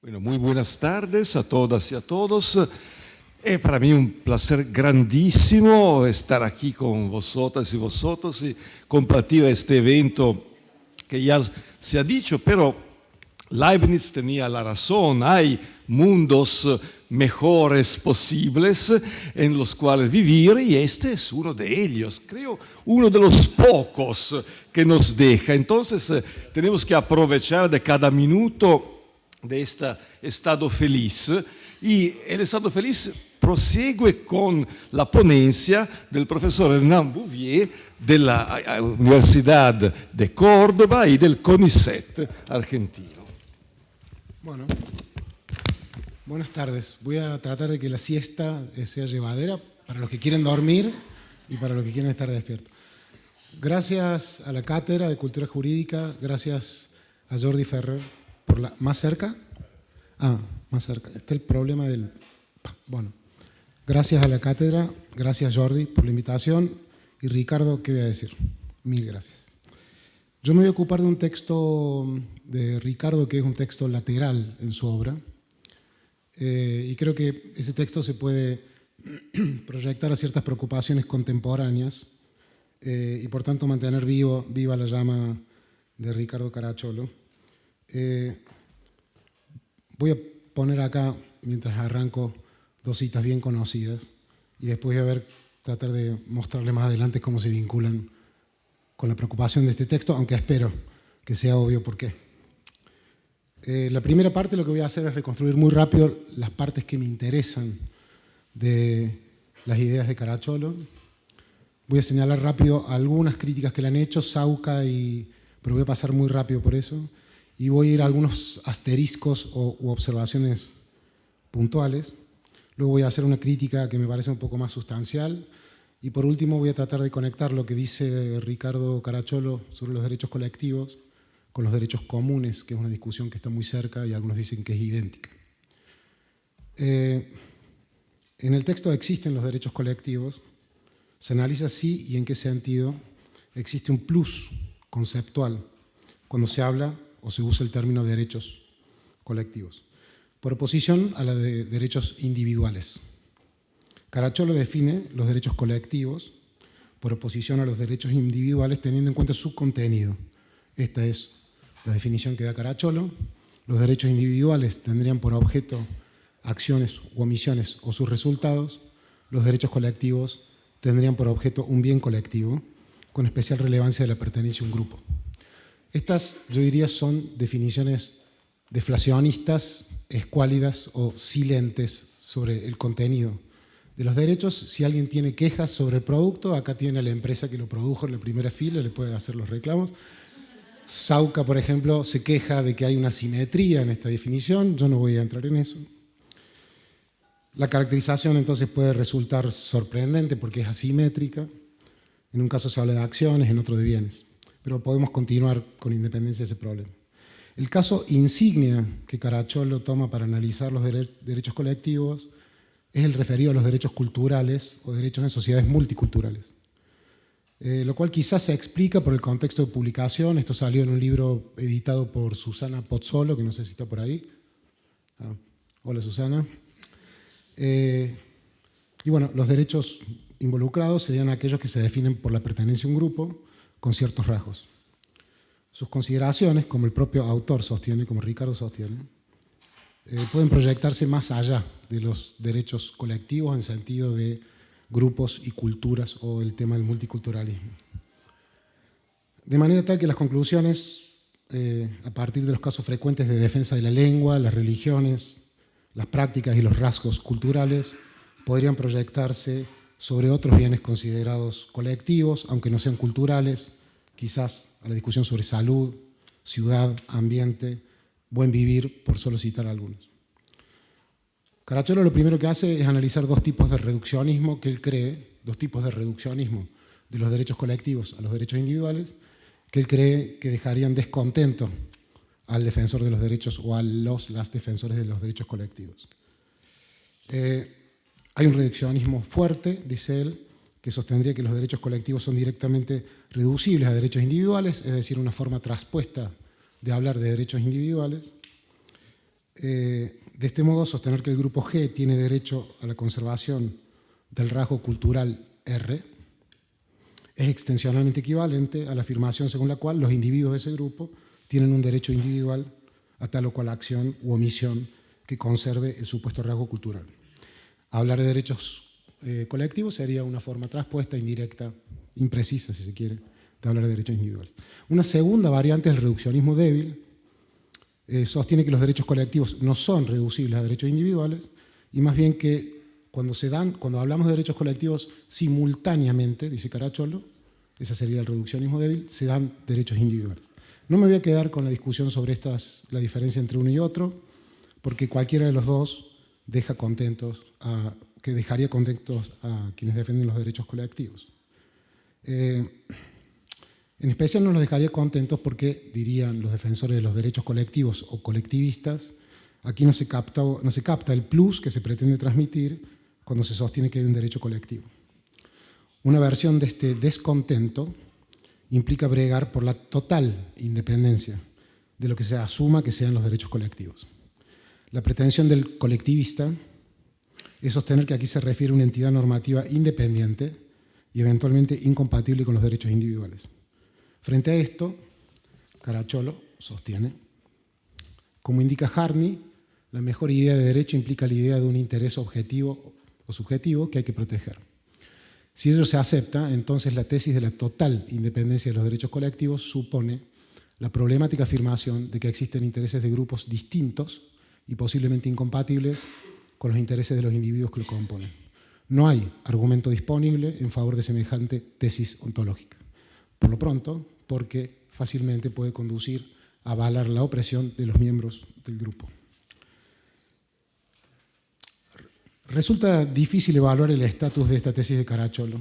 Bueno, muy buenas tardes a todas y a todos. Es para mí un placer grandísimo estar aquí con vosotras y vosotros y compartir este evento que ya se ha dicho, pero Leibniz tenía la razón. Hay mundos mejores posibles en los cuales vivir y este es uno de ellos, creo, uno de los pocos que nos deja. Entonces tenemos que aprovechar de cada minuto de este estado feliz. Y el estado feliz prosegue con la ponencia del profesor Hernán Bouvier de la Universidad de Córdoba y del CONICET argentino. Bueno, buenas tardes. Voy a tratar de que la siesta sea llevadera para los que quieren dormir y para los que quieren estar despiertos. Gracias a la Cátedra de Cultura Jurídica, gracias a Jordi Ferrer por la... ¿Más cerca? Más cerca. Está el problema del... Bueno, gracias a la Cátedra, gracias Jordi por la invitación y Ricardo, ¿qué voy a decir? Mil gracias. Yo me voy a ocupar de un texto de Ricardo que es un texto lateral en su obra y creo que ese texto se puede proyectar a ciertas preocupaciones contemporáneas y por tanto mantener viva la llama de Ricardo Caracciolo. Voy a poner acá, mientras arranco, dos citas bien conocidas y después voy a tratar de mostrarles más adelante cómo se vinculan con la preocupación de este texto, aunque espero que sea obvio por qué. La primera parte lo que voy a hacer es reconstruir muy rápido las partes que me interesan de las ideas de Caracciolo. Voy a señalar rápido algunas críticas que le han hecho, Sauca, pero voy a pasar muy rápido por eso. Y voy a ir a algunos asteriscos u observaciones puntuales. Luego voy a hacer una crítica que me parece un poco más sustancial. Y por último voy a tratar de conectar lo que dice Ricardo Caracciolo sobre los derechos colectivos con los derechos comunes, que es una discusión que está muy cerca y algunos dicen que es idéntica. En el texto existen los derechos colectivos. Se analiza si y en qué sentido existe un plus conceptual cuando se habla o se usa el término de derechos colectivos, por oposición a la de derechos individuales. Caracciolo define los derechos colectivos por oposición a los derechos individuales teniendo en cuenta su contenido. Esta es la definición que da Caracciolo. Los derechos individuales tendrían por objeto acciones u omisiones o sus resultados. Los derechos colectivos tendrían por objeto un bien colectivo con especial relevancia de la pertenencia a un grupo. Estas, yo diría, son definiciones deflacionistas, escuálidas o silentes sobre el contenido de los derechos. Si alguien tiene quejas sobre el producto, acá tiene a la empresa que lo produjo en la primera fila, le puede hacer los reclamos. Sauca, por ejemplo, se queja de que hay una simetría en esta definición, yo no voy a entrar en eso. La caracterización entonces puede resultar sorprendente porque es asimétrica. En un caso se habla de acciones, en otro de bienes. Pero podemos continuar con independencia de ese problema. El caso insignia que Caracciolo toma para analizar los derechos colectivos es el referido a los derechos culturales o derechos en sociedades multiculturales. Lo cual quizás se explica por el contexto de publicación. Esto salió en un libro editado por Susana Pozzolo, que no sé si está por ahí. Hola Susana. Y bueno, los derechos involucrados serían aquellos que se definen por la pertenencia a un grupo con ciertos rasgos. Sus consideraciones, como el propio autor sostiene, como Ricardo sostiene, pueden proyectarse más allá de los derechos colectivos en sentido de grupos y culturas o el tema del multiculturalismo. De manera tal que las conclusiones, a partir de los casos frecuentes de defensa de la lengua, las religiones, las prácticas y los rasgos culturales, podrían proyectarse sobre otros bienes considerados colectivos, aunque no sean culturales, quizás a la discusión sobre salud, ciudad, ambiente, buen vivir, por solo citar algunos. Caracciolo lo primero que hace es analizar dos tipos de reduccionismo que él cree, dos tipos de reduccionismo de los derechos colectivos a los derechos individuales, que él cree que dejarían descontento al defensor de los derechos o a las defensores de los derechos colectivos. Hay un reduccionismo fuerte, dice él, que sostendría que los derechos colectivos son directamente reducibles a derechos individuales, es decir, una forma traspuesta de hablar de derechos individuales. De este modo, sostener que el grupo G tiene derecho a la conservación del rasgo cultural R es extensionalmente equivalente a la afirmación según la cual los individuos de ese grupo tienen un derecho individual a tal o cual acción u omisión que conserve el supuesto rasgo cultural. Hablar de derechos colectivos sería una forma traspuesta, indirecta, imprecisa, si se quiere, de hablar de derechos individuales. Una segunda variante es el reduccionismo débil. Sostiene que los derechos colectivos no son reducibles a derechos individuales y más bien que cuando hablamos de derechos colectivos simultáneamente, dice Caracciolo, ese sería el reduccionismo débil, se dan derechos individuales. No me voy a quedar con la discusión sobre la diferencia entre uno y otro, porque cualquiera de los dos dejaría contentos a quienes defienden los derechos colectivos. En especial no los dejaría contentos porque, dirían los defensores de los derechos colectivos o colectivistas, aquí no se capta el plus que se pretende transmitir cuando se sostiene que hay un derecho colectivo. Una versión de este descontento implica bregar por la total independencia de lo que se asuma que sean los derechos colectivos. La pretensión del colectivista es sostener que aquí se refiere a una entidad normativa independiente y eventualmente incompatible con los derechos individuales. Frente a esto, Caracciolo sostiene, como indica Harney, la mejor idea de derecho implica la idea de un interés objetivo o subjetivo que hay que proteger. Si ello se acepta, entonces la tesis de la total independencia de los derechos colectivos supone la problemática afirmación de que existen intereses de grupos distintos y posiblemente incompatibles con los intereses de los individuos que lo componen. No hay argumento disponible en favor de semejante tesis ontológica. Por lo pronto, porque fácilmente puede conducir a avalar la opresión de los miembros del grupo. Resulta difícil evaluar el estatus de esta tesis de Caracciolo.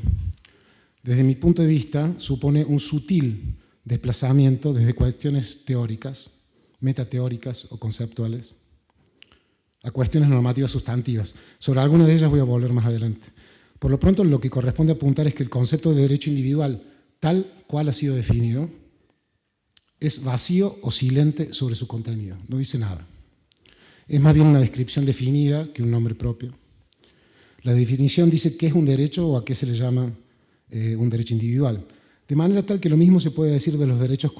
Desde mi punto de vista, supone un sutil desplazamiento desde cuestiones teóricas, metateóricas o conceptuales, a cuestiones normativas sustantivas. Sobre algunas de ellas voy a volver más adelante. Por lo pronto, lo que corresponde apuntar es que el concepto de derecho individual, tal cual ha sido definido, es vacío o silente sobre su contenido, no dice nada. Es más bien una descripción definida que un nombre propio. La definición dice qué es un derecho o a qué se le llama un derecho individual. De manera tal que lo mismo se puede decir de los derechos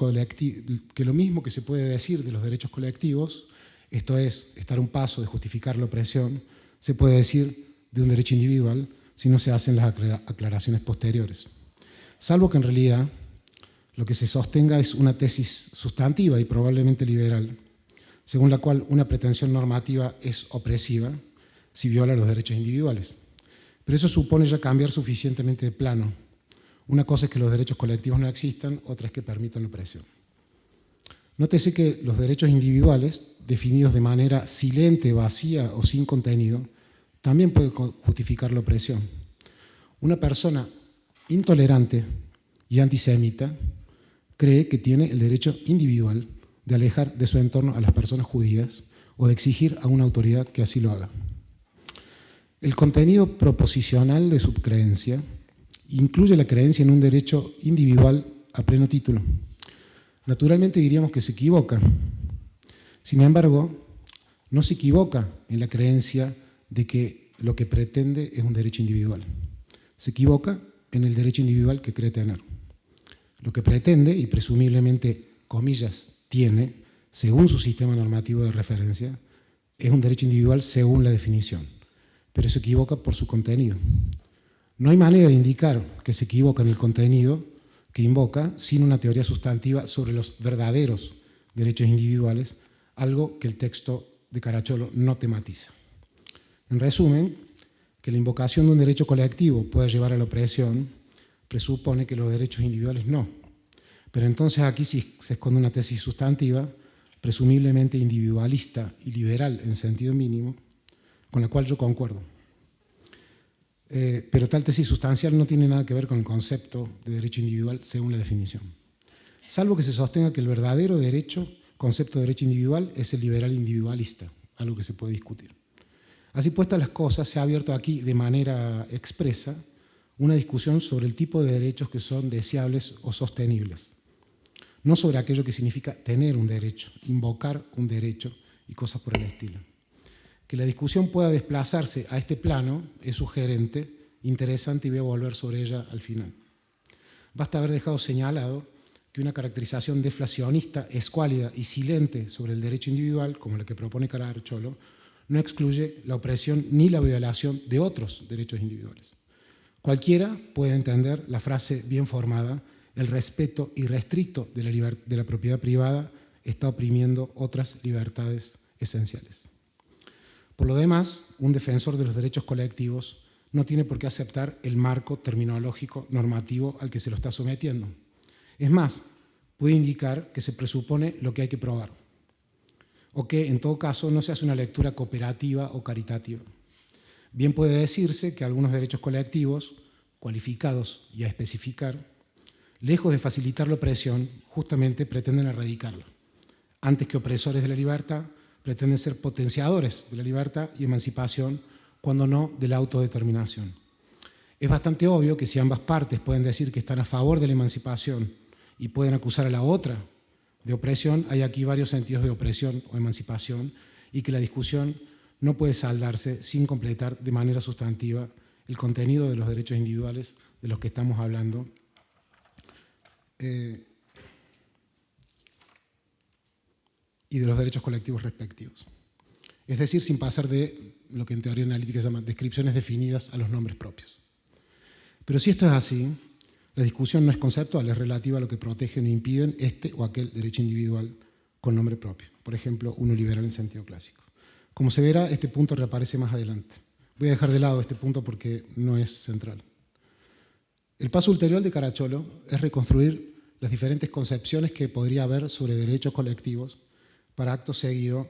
colectivos, esto es, estar a un paso de justificar la opresión, se puede decir de un derecho individual si no se hacen las aclaraciones posteriores. Salvo que en realidad lo que se sostenga es una tesis sustantiva y probablemente liberal, según la cual una pretensión normativa es opresiva si viola los derechos individuales. Pero eso supone ya cambiar suficientemente de plano. Una cosa es que los derechos colectivos no existan, otra es que permitan la opresión. Nótese que los derechos individuales, definidos de manera silente, vacía o sin contenido, también pueden justificar la opresión. Una persona intolerante y antisemita cree que tiene el derecho individual de alejar de su entorno a las personas judías o de exigir a una autoridad que así lo haga. El contenido proposicional de su creencia incluye la creencia en un derecho individual a pleno título. Naturalmente diríamos que se equivoca. Sin embargo, no se equivoca en la creencia de que lo que pretende es un derecho individual. Se equivoca en el derecho individual que cree tener. Lo que pretende, y presumiblemente, comillas, tiene, según su sistema normativo de referencia, es un derecho individual según la definición, pero se equivoca por su contenido. No hay manera de indicar que se equivoca en el contenido que invoca sin una teoría sustantiva sobre los verdaderos derechos individuales, algo que el texto de Caracciolo no tematiza. En resumen, que la invocación de un derecho colectivo pueda llevar a la opresión presupone que los derechos individuales no. Pero entonces aquí sí se esconde una tesis sustantiva, presumiblemente individualista y liberal en sentido mínimo, con la cual yo concuerdo. Pero tal tesis sustancial no tiene nada que ver con el concepto de derecho individual según la definición. Salvo que se sostenga que el verdadero concepto de derecho individual es el liberal individualista, algo que se puede discutir. Así puestas las cosas, se ha abierto aquí de manera expresa una discusión sobre el tipo de derechos que son deseables o sostenibles. No sobre aquello que significa tener un derecho, invocar un derecho y cosas por el estilo. Que la discusión pueda desplazarse a este plano es sugerente, interesante, y voy a volver sobre ella al final. Basta haber dejado señalado que una caracterización deflacionista, escuálida y silente sobre el derecho individual, como la que propone Caracciolo, no excluye la opresión ni la violación de otros derechos individuales. Cualquiera puede entender la frase bien formada: el respeto irrestricto de la propiedad privada está oprimiendo otras libertades esenciales. Por lo demás, un defensor de los derechos colectivos no tiene por qué aceptar el marco terminológico normativo al que se lo está sometiendo. Es más, puede indicar que se presupone lo que hay que probar, o que, en todo caso, no se hace una lectura cooperativa o caritativa. Bien puede decirse que algunos derechos colectivos, cualificados y a especificar, lejos de facilitar la opresión, justamente pretenden erradicarla. Antes que opresores de la libertad, pretenden ser potenciadores de la libertad y emancipación, cuando no de la autodeterminación. Es bastante obvio que si ambas partes pueden decir que están a favor de la emancipación y pueden acusar a la otra de opresión, hay aquí varios sentidos de opresión o emancipación, y que la discusión no puede saldarse sin completar de manera sustantiva el contenido de los derechos individuales de los que estamos hablando, y de los derechos colectivos respectivos. Es decir, sin pasar de lo que en teoría analítica se llama descripciones definidas a los nombres propios. Pero si esto es así, la discusión no es conceptual, es relativa a lo que protegen o impiden este o aquel derecho individual con nombre propio. Por ejemplo, uno liberal en sentido clásico. Como se verá, este punto reaparece más adelante. Voy a dejar de lado este punto porque no es central. El paso ulterior de Caracciolo es reconstruir las diferentes concepciones que podría haber sobre derechos colectivos, para acto seguido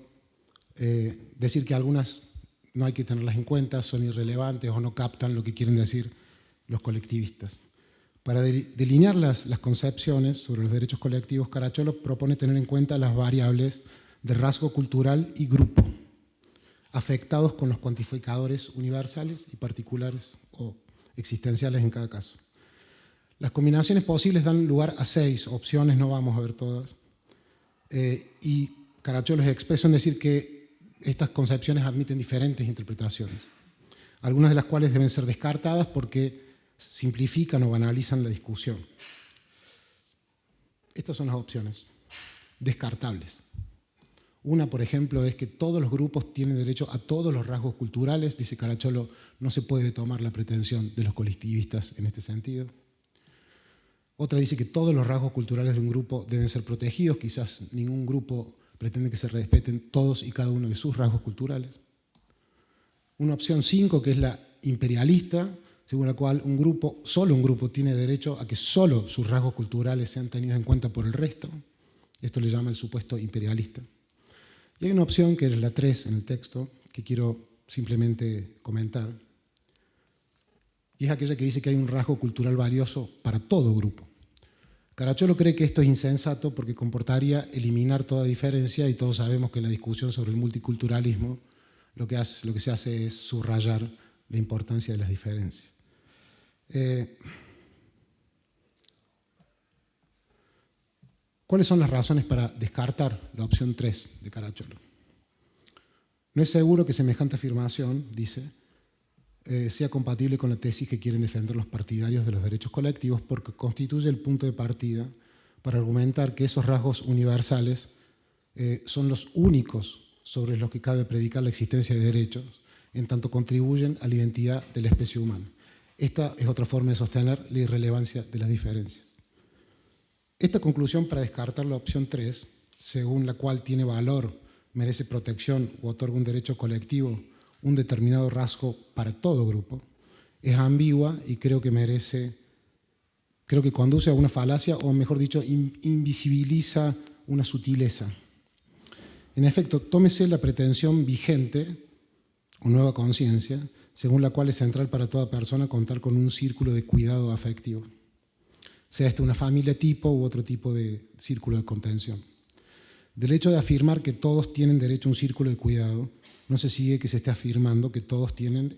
decir que algunas no hay que tenerlas en cuenta, son irrelevantes o no captan lo que quieren decir los colectivistas. Para delinear las concepciones sobre los derechos colectivos, Caracciolo propone tener en cuenta las variables de rasgo cultural y grupo, afectados con los cuantificadores universales y particulares o existenciales en cada caso. Las combinaciones posibles dan lugar a 6 opciones, no vamos a ver todas, y Caracciolo es expreso en decir que estas concepciones admiten diferentes interpretaciones, algunas de las cuales deben ser descartadas porque simplifican o banalizan la discusión. Estas son las opciones descartables. Una, por ejemplo, es que todos los grupos tienen derecho a todos los rasgos culturales. Dice Caracciolo, no se puede tomar la pretensión de los colectivistas en este sentido. Otra dice que todos los rasgos culturales de un grupo deben ser protegidos. Quizás ningún grupo pretende que se respeten todos y cada uno de sus rasgos culturales. Una opción 5, que es la imperialista, según la cual solo un grupo tiene derecho a que solo sus rasgos culturales sean tenidos en cuenta por el resto. Esto le llama el supuesto imperialista. Y hay una opción, que es la 3 en el texto, que quiero simplemente comentar, y es aquella que dice que hay un rasgo cultural valioso para todo grupo. Caracciolo cree que esto es insensato porque comportaría eliminar toda diferencia, y todos sabemos que en la discusión sobre el multiculturalismo lo que se hace es subrayar la importancia de las diferencias. ¿Cuáles son las razones para descartar la opción 3 de Caracciolo? No es seguro que semejante afirmación, dice, sea compatible con la tesis que quieren defender los partidarios de los derechos colectivos, porque constituye el punto de partida para argumentar que esos rasgos universales son los únicos sobre los que cabe predicar la existencia de derechos, en tanto contribuyen a la identidad de la especie humana. Esta es otra forma de sostener la irrelevancia de las diferencias. Esta conclusión para descartar la opción 3, según la cual tiene valor, merece protección o otorga un derecho colectivo, un determinado rasgo para todo grupo, es ambigua y creo que conduce a una falacia, o mejor dicho, invisibiliza una sutileza. En efecto, tómese la pretensión vigente o nueva conciencia, según la cual es central para toda persona contar con un círculo de cuidado afectivo, sea una familia tipo u otro tipo de círculo de contención. Del hecho de afirmar que todos tienen derecho a un círculo de cuidado, no se sigue que se esté afirmando que todos tienen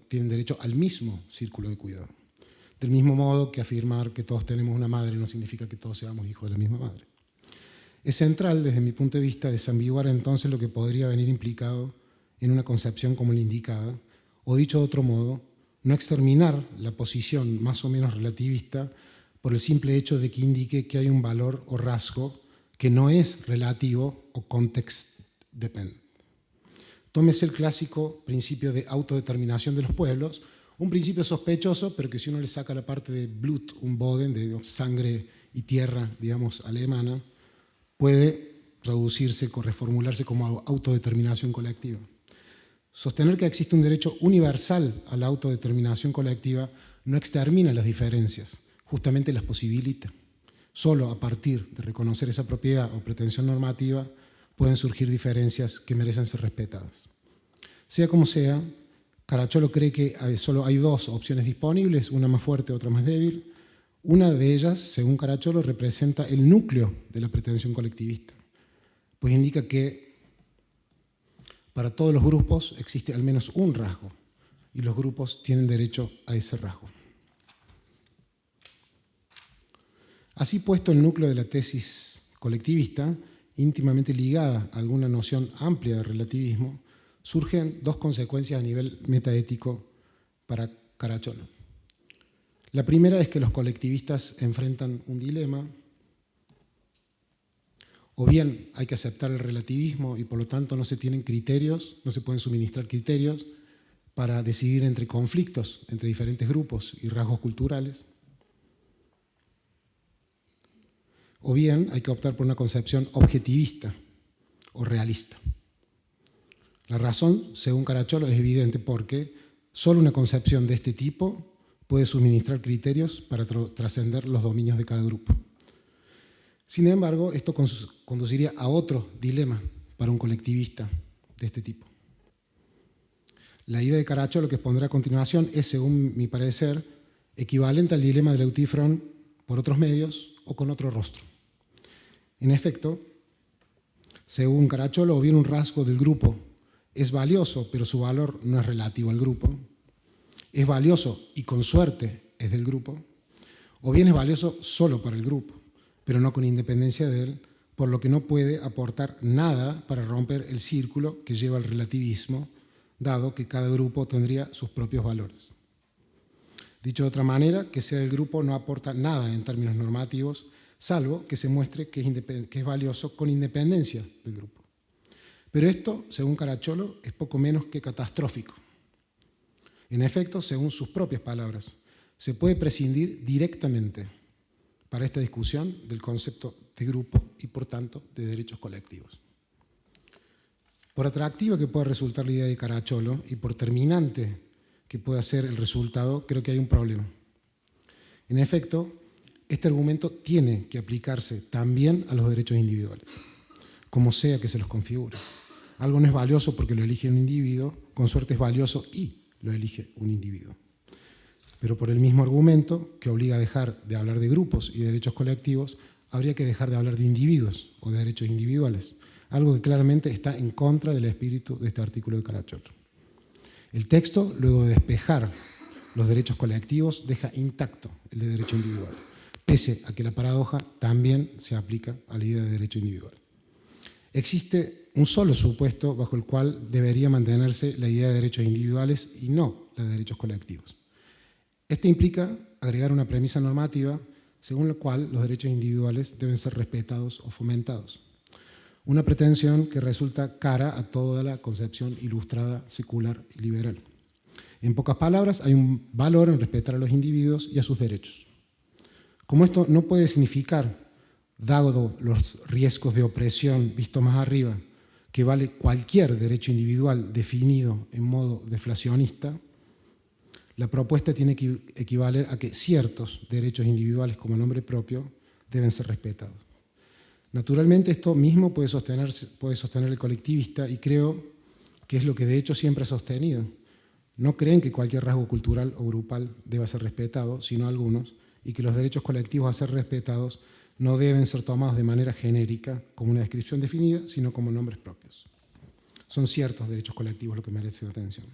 tienen derecho al mismo círculo de cuidado. Del mismo modo que afirmar que todos tenemos una madre no significa que todos seamos hijos de la misma madre. Es central, desde mi punto de vista, desambiguar entonces lo que podría venir implicado en una concepción como la indicada, o dicho de otro modo, no exterminar la posición más o menos relativista por el simple hecho de que indique que hay un valor o rasgo que no es relativo o context dependent. Tómese el clásico principio de autodeterminación de los pueblos, un principio sospechoso, pero que si uno le saca la parte de Blut und Boden, de sangre y tierra, digamos, alemana, puede traducirse, reformularse como autodeterminación colectiva. Sostener que existe un derecho universal a la autodeterminación colectiva no extermina las diferencias, justamente las posibilita. Solo a partir de reconocer esa propiedad o pretensión normativa pueden surgir diferencias que merecen ser respetadas. Sea como sea, Caracciolo cree que solo hay dos opciones disponibles, una más fuerte, otra más débil. Una de ellas, según Caracciolo, representa el núcleo de la pretensión colectivista, pues indica que para todos los grupos existe al menos un rasgo y los grupos tienen derecho a ese rasgo. Así puesto el núcleo de la tesis colectivista, íntimamente ligada a alguna noción amplia de relativismo, surgen dos consecuencias a nivel metaético para Caracciolo. La primera es que los colectivistas enfrentan un dilema: o bien hay que aceptar el relativismo y por lo tanto no se tienen criterios, no se pueden suministrar criterios para decidir entre conflictos entre diferentes grupos y rasgos culturales, o bien hay que optar por una concepción objetivista o realista. La razón, según Caracciolo, es evidente porque solo una concepción de este tipo puede suministrar criterios para trascender los dominios de cada grupo. Sin embargo, esto conduciría a otro dilema para un colectivista de este tipo. La idea de Caracciolo que expondré a continuación es, según mi parecer, equivalente al dilema de Leutifron por otros medios o con otro rostro. En efecto, según Caracciolo, o bien un rasgo del grupo es valioso, pero su valor no es relativo al grupo, es valioso y con suerte es del grupo, o bien es valioso solo para el grupo, pero no con independencia de él, por lo que no puede aportar nada para romper el círculo que lleva al relativismo, dado que cada grupo tendría sus propios valores. Dicho de otra manera, que sea del grupo no aporta nada en términos normativos, salvo que se muestre que es valioso con independencia del grupo. Pero esto, según Caracciolo, es poco menos que catastrófico. En efecto, según sus propias palabras, se puede prescindir directamente para esta discusión del concepto de grupo y, por tanto, de derechos colectivos. Por atractiva que pueda resultar la idea de Caracciolo y por terminante que pueda ser el resultado, creo que hay un problema. En efecto, este argumento tiene que aplicarse también a los derechos individuales, como sea que se los configure. Algo no es valioso porque lo elige un individuo, con suerte es valioso y lo elige un individuo. Pero por el mismo argumento, que obliga a dejar de hablar de grupos y derechos colectivos, habría que dejar de hablar de individuos o de derechos individuales, algo que claramente está en contra del espíritu de este artículo de Caracciolo. El texto, luego de despejar los derechos colectivos, deja intacto el de derecho individual, pese a que la paradoja también se aplica a la idea de derecho individual. Existe un solo supuesto bajo el cual debería mantenerse la idea de derechos individuales y no la de derechos colectivos. Este implica agregar una premisa normativa según la cual los derechos individuales deben ser respetados o fomentados. Una pretensión que resulta cara a toda la concepción ilustrada, secular y liberal. En pocas palabras, hay un valor en respetar a los individuos y a sus derechos. Como esto no puede significar, dado los riesgos de opresión visto más arriba, que vale cualquier derecho individual definido en modo deflacionista, la propuesta tiene que equivaler a que ciertos derechos individuales como nombre propio deben ser respetados. Naturalmente esto mismo puede sostener el colectivista y creo que es lo que de hecho siempre ha sostenido. No creen que cualquier rasgo cultural o grupal deba ser respetado, sino algunos, y que los derechos colectivos a ser respetados no deben ser tomados de manera genérica como una descripción definida, sino como nombres propios. Son ciertos derechos colectivos los que merecen atención.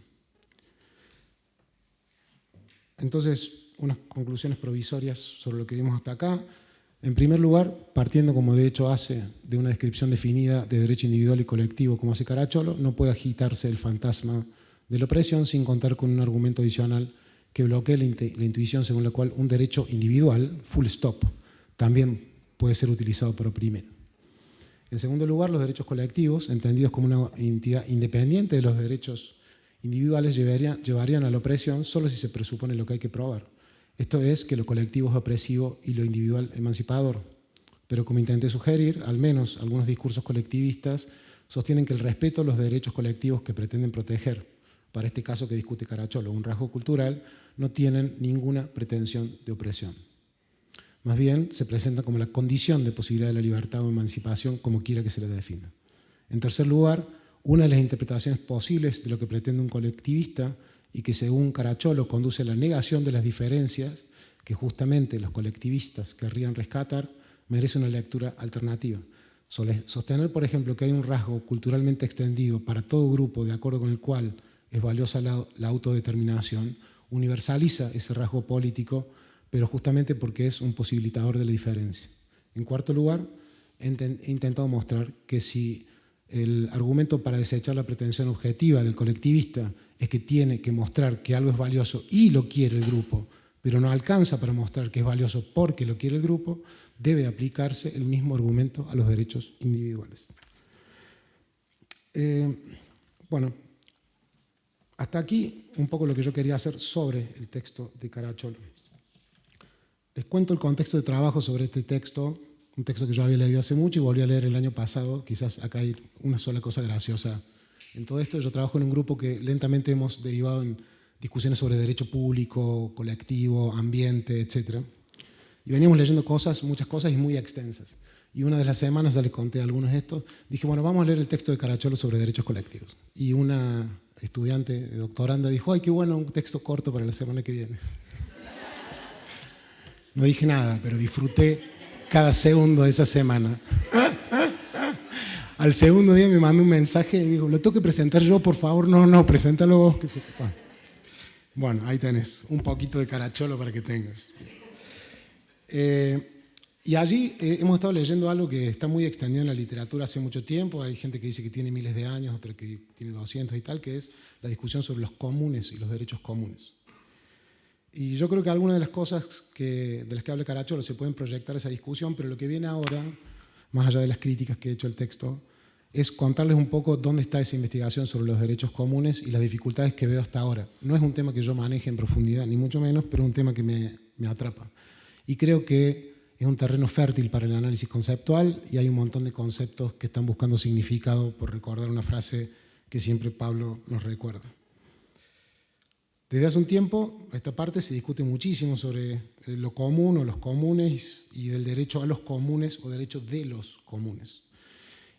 Entonces, unas conclusiones provisorias sobre lo que vimos hasta acá. En primer lugar, partiendo como de hecho hace de una descripción definida de derecho individual y colectivo como hace Caracciolo, no puede agitarse el fantasma de la opresión sin contar con un argumento adicional que bloquee la intuición según la cual un derecho individual, full stop, también puede ser utilizado para oprimir. En segundo lugar, los derechos colectivos, entendidos como una entidad independiente de los derechos individuales, llevarían a la opresión solo si se presupone lo que hay que probar. Esto es que lo colectivo es opresivo y lo individual emancipador. Pero como intenté sugerir, al menos algunos discursos colectivistas sostienen que el respeto a los derechos colectivos que pretenden proteger, para este caso que discute Caracciolo, un rasgo cultural, no tienen ninguna pretensión de opresión. Más bien, se presenta como la condición de posibilidad de la libertad o emancipación, como quiera que se la defina. En tercer lugar, una de las interpretaciones posibles de lo que pretende un colectivista y que según Caracciolo conduce a la negación de las diferencias que justamente los colectivistas querrían rescatar, merece una lectura alternativa. Sostener, por ejemplo, que hay un rasgo culturalmente extendido para todo grupo de acuerdo con el cual es valiosa la autodeterminación, universaliza ese rasgo político, pero justamente porque es un posibilitador de la diferencia. En cuarto lugar, he intentado mostrar que si el argumento para desechar la pretensión objetiva del colectivista es que tiene que mostrar que algo es valioso y lo quiere el grupo, pero no alcanza para mostrar que es valioso porque lo quiere el grupo, debe aplicarse el mismo argumento a los derechos individuales. Bueno, hasta aquí un poco lo que yo quería hacer sobre el texto de Caracciolo. Les cuento el contexto de trabajo sobre este texto, un texto que yo había leído hace mucho y volví a leer el año pasado. Quizás acá hay una sola cosa graciosa en todo esto. Yo trabajo en un grupo que lentamente hemos derivado en discusiones sobre derecho público, colectivo, ambiente, etc. Y veníamos leyendo cosas, muchas cosas y muy extensas. Y una de las semanas, ya les conté algunos de estos, dije, bueno, vamos a leer el texto de Caracciolo sobre derechos colectivos. Y una estudiante doctoranda dijo, ay, qué bueno, un texto corto para la semana que viene. No dije nada, pero disfruté cada segundo de esa semana. Al segundo día me mandó un mensaje y me dijo, ¿lo tengo que presentar yo, por favor? No, preséntalo vos. Bueno, ahí tenés, un poquito de Caracciolo para que tengas. Y allí hemos estado leyendo algo que está muy extendido en la literatura hace mucho tiempo. Hay gente que dice que tiene miles de años, otra que tiene 200 y tal, que es la discusión sobre los comunes y los derechos comunes. Y yo creo que algunas de las cosas de las que habla Caracciolo se pueden proyectar esa discusión, pero lo que viene ahora, más allá de las críticas que he hecho al texto, es contarles un poco dónde está esa investigación sobre los derechos comunes y las dificultades que veo hasta ahora. No es un tema que yo maneje en profundidad, ni mucho menos, pero es un tema que me atrapa. Y creo que es un terreno fértil para el análisis conceptual y hay un montón de conceptos que están buscando significado, por recordar una frase que siempre Pablo nos recuerda. Desde hace un tiempo, esta parte se discute muchísimo sobre lo común o los comunes y del derecho a los comunes o derecho de los comunes.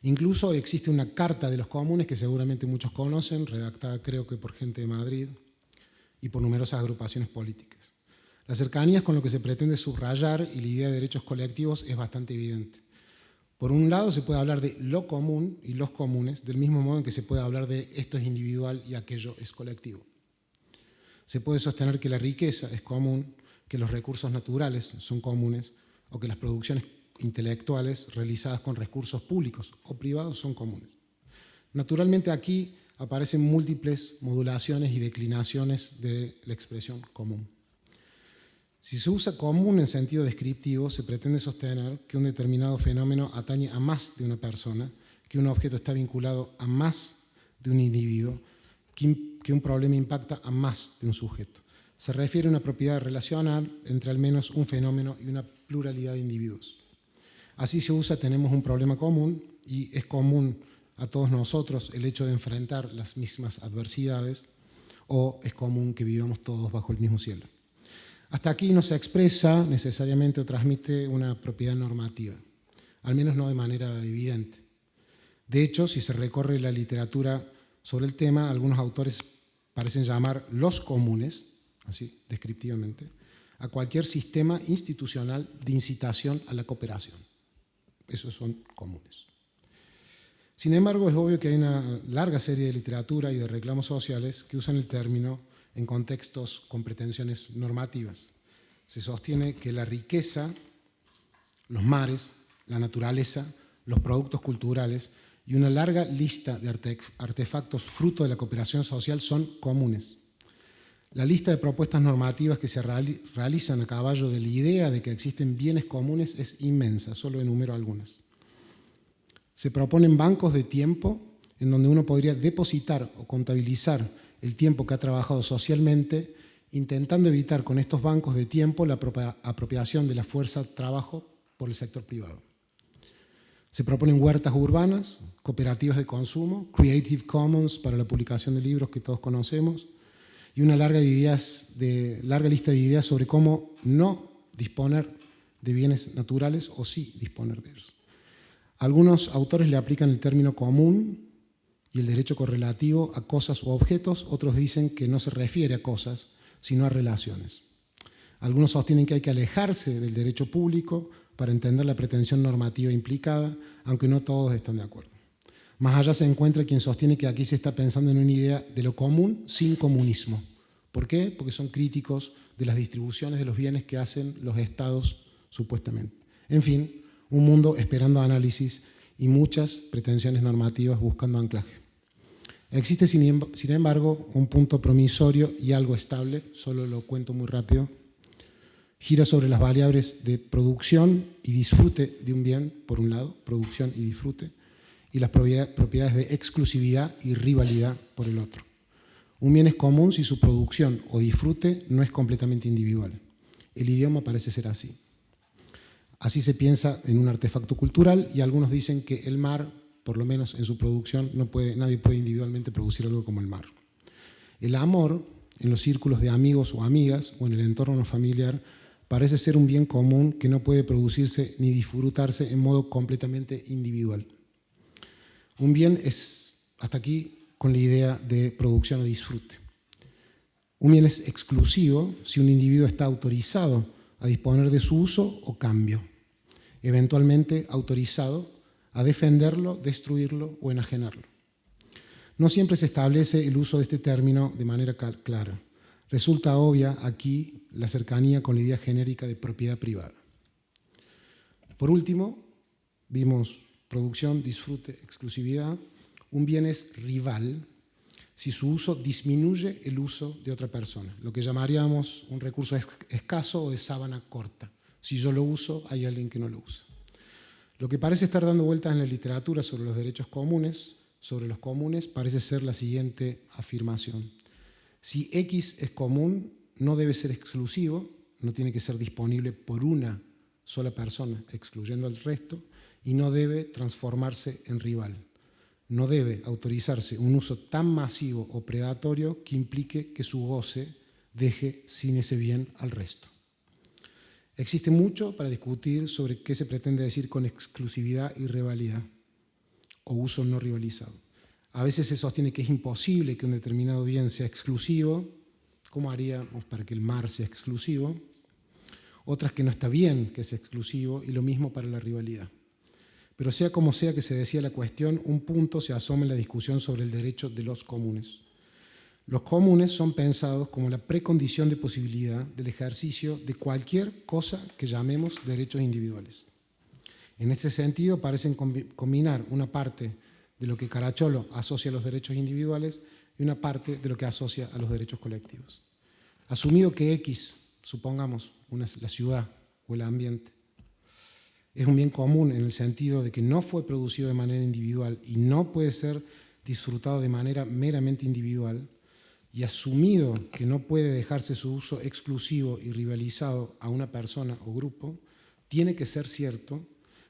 Incluso existe una carta de los comunes que seguramente muchos conocen, redactada creo que por gente de Madrid y por numerosas agrupaciones políticas. La cercanía con lo que se pretende subrayar y la idea de derechos colectivos es bastante evidente. Por un lado se puede hablar de lo común y los comunes, del mismo modo en que se puede hablar de esto es individual y aquello es colectivo. Se puede sostener que la riqueza es común, que los recursos naturales son comunes o que las producciones intelectuales realizadas con recursos públicos o privados son comunes. Naturalmente aquí aparecen múltiples modulaciones y declinaciones de la expresión común. Si se usa común en sentido descriptivo, se pretende sostener que un determinado fenómeno atañe a más de una persona, que un objeto está vinculado a más de un individuo, que un problema impacta a más de un sujeto. Se refiere a una propiedad relacional entre al menos un fenómeno y una pluralidad de individuos. Así se usa, tenemos un problema común y es común a todos nosotros el hecho de enfrentar las mismas adversidades o es común que vivamos todos bajo el mismo cielo. Hasta aquí no se expresa necesariamente o transmite una propiedad normativa, al menos no de manera evidente. De hecho, si se recorre la literatura sobre el tema, algunos autores parecen llamar los comunes, así descriptivamente, a cualquier sistema institucional de incitación a la cooperación. Esos son comunes. Sin embargo, es obvio que hay una larga serie de literatura y de reclamos sociales que usan el término en contextos con pretensiones normativas. Se sostiene que la riqueza los mares, la naturaleza, los productos culturales y una larga lista de artefactos fruto de la cooperación social son comunes. La lista de propuestas normativas que se realizan a caballo de la idea de que existen bienes comunes es inmensa, solo enumero algunas. Se proponen bancos de tiempo en donde uno podría depositar o contabilizar el tiempo que ha trabajado socialmente, intentando evitar con estos bancos de tiempo la apropiación de la fuerza de trabajo por el sector privado. Se proponen huertas urbanas, cooperativas de consumo, Creative Commons para la publicación de libros que todos conocemos, y una larga lista de ideas sobre cómo no disponer de bienes naturales o sí disponer de ellos. Algunos autores le aplican el término común y el derecho correlativo a cosas o objetos, otros dicen que no se refiere a cosas, sino a relaciones. Algunos sostienen que hay que alejarse del derecho público para entender la pretensión normativa implicada, aunque no todos están de acuerdo. Más allá se encuentra quien sostiene que aquí se está pensando en una idea de lo común sin comunismo. ¿Por qué? Porque son críticos de las distribuciones de los bienes que hacen los estados supuestamente. En fin, un mundo esperando análisis y muchas pretensiones normativas buscando anclaje. Existe, sin embargo, un punto promisorio y algo estable, solo lo cuento muy rápido. Gira sobre las variables de producción y disfrute de un bien, por un lado, producción y disfrute, y las propiedades de exclusividad y rivalidad por el otro. Un bien es común si su producción o disfrute no es completamente individual. El idioma parece ser así. Así se piensa en un artefacto cultural y algunos dicen que el mar, por lo menos en su producción, nadie puede individualmente producir algo como el mar. El amor, en los círculos de amigos o amigas o en el entorno familiar, parece ser un bien común que no puede producirse ni disfrutarse en modo completamente individual. Un bien es, hasta aquí, con la idea de producción o disfrute. Un bien es exclusivo si un individuo está autorizado a disponer de su uso o cambio, eventualmente autorizado a defenderlo, destruirlo o enajenarlo. No siempre se establece el uso de este término de manera clara. Resulta obvia aquí la cercanía con la idea genérica de propiedad privada. Por último, vimos producción, disfrute, exclusividad. Un bien es rival si su uso disminuye el uso de otra persona, lo que llamaríamos un recurso escaso o de sábana corta. Si yo lo uso, hay alguien que no lo usa. Lo que parece estar dando vueltas en la literatura sobre los derechos comunes, sobre los comunes, parece ser la siguiente afirmación. Si X es común, no debe ser exclusivo, no tiene que ser disponible por una sola persona, excluyendo al resto, y no debe transformarse en rival. No debe autorizarse un uso tan masivo o predatorio que implique que su goce deje sin ese bien al resto. Existe mucho para discutir sobre qué se pretende decir con exclusividad y rivalidad o uso no rivalizado. A veces se sostiene que es imposible que un determinado bien sea exclusivo. ¿Cómo haríamos para que el mar sea exclusivo? Otras que no está bien que sea exclusivo y lo mismo para la rivalidad. Pero sea como sea que se decida la cuestión, un punto se asoma en la discusión sobre el derecho de los comunes. Los comunes son pensados como la precondición de posibilidad del ejercicio de cualquier cosa que llamemos derechos individuales. En este sentido, parecen combinar una parte de lo que Caracciolo asocia a los derechos individuales y una parte de lo que asocia a los derechos colectivos. Asumido que X, supongamos, la ciudad o el ambiente, es un bien común en el sentido de que no fue producido de manera individual y no puede ser disfrutado de manera meramente individual, y asumido que no puede dejarse su uso exclusivo y rivalizado a una persona o grupo, tiene que ser cierto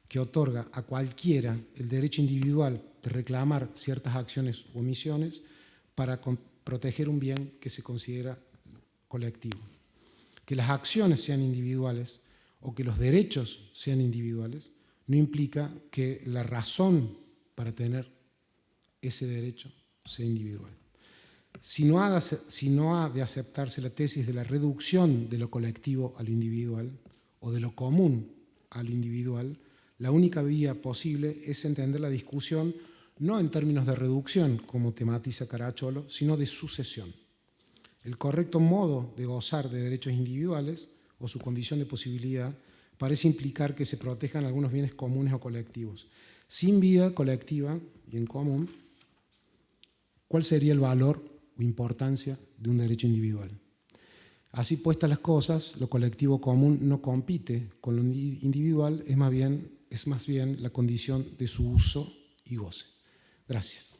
que otorga a cualquiera el derecho individual de reclamar ciertas acciones u omisiones para proteger un bien que se considera colectivo. Que las acciones sean individuales o que los derechos sean individuales no implica que la razón para tener ese derecho sea individual. Si no ha de aceptarse la tesis de la reducción de lo colectivo a lo individual o de lo común a lo individual, la única vía posible es entender la discusión no en términos de reducción, como tematiza Caracciolo, sino de sucesión. El correcto modo de gozar de derechos individuales o su condición de posibilidad parece implicar que se protejan algunos bienes comunes o colectivos. Sin vida colectiva y en común, ¿cuál sería el valor o importancia de un derecho individual? Así puestas las cosas, lo colectivo común no compite con lo individual, es más bien la condición de su uso y goce. Gracias.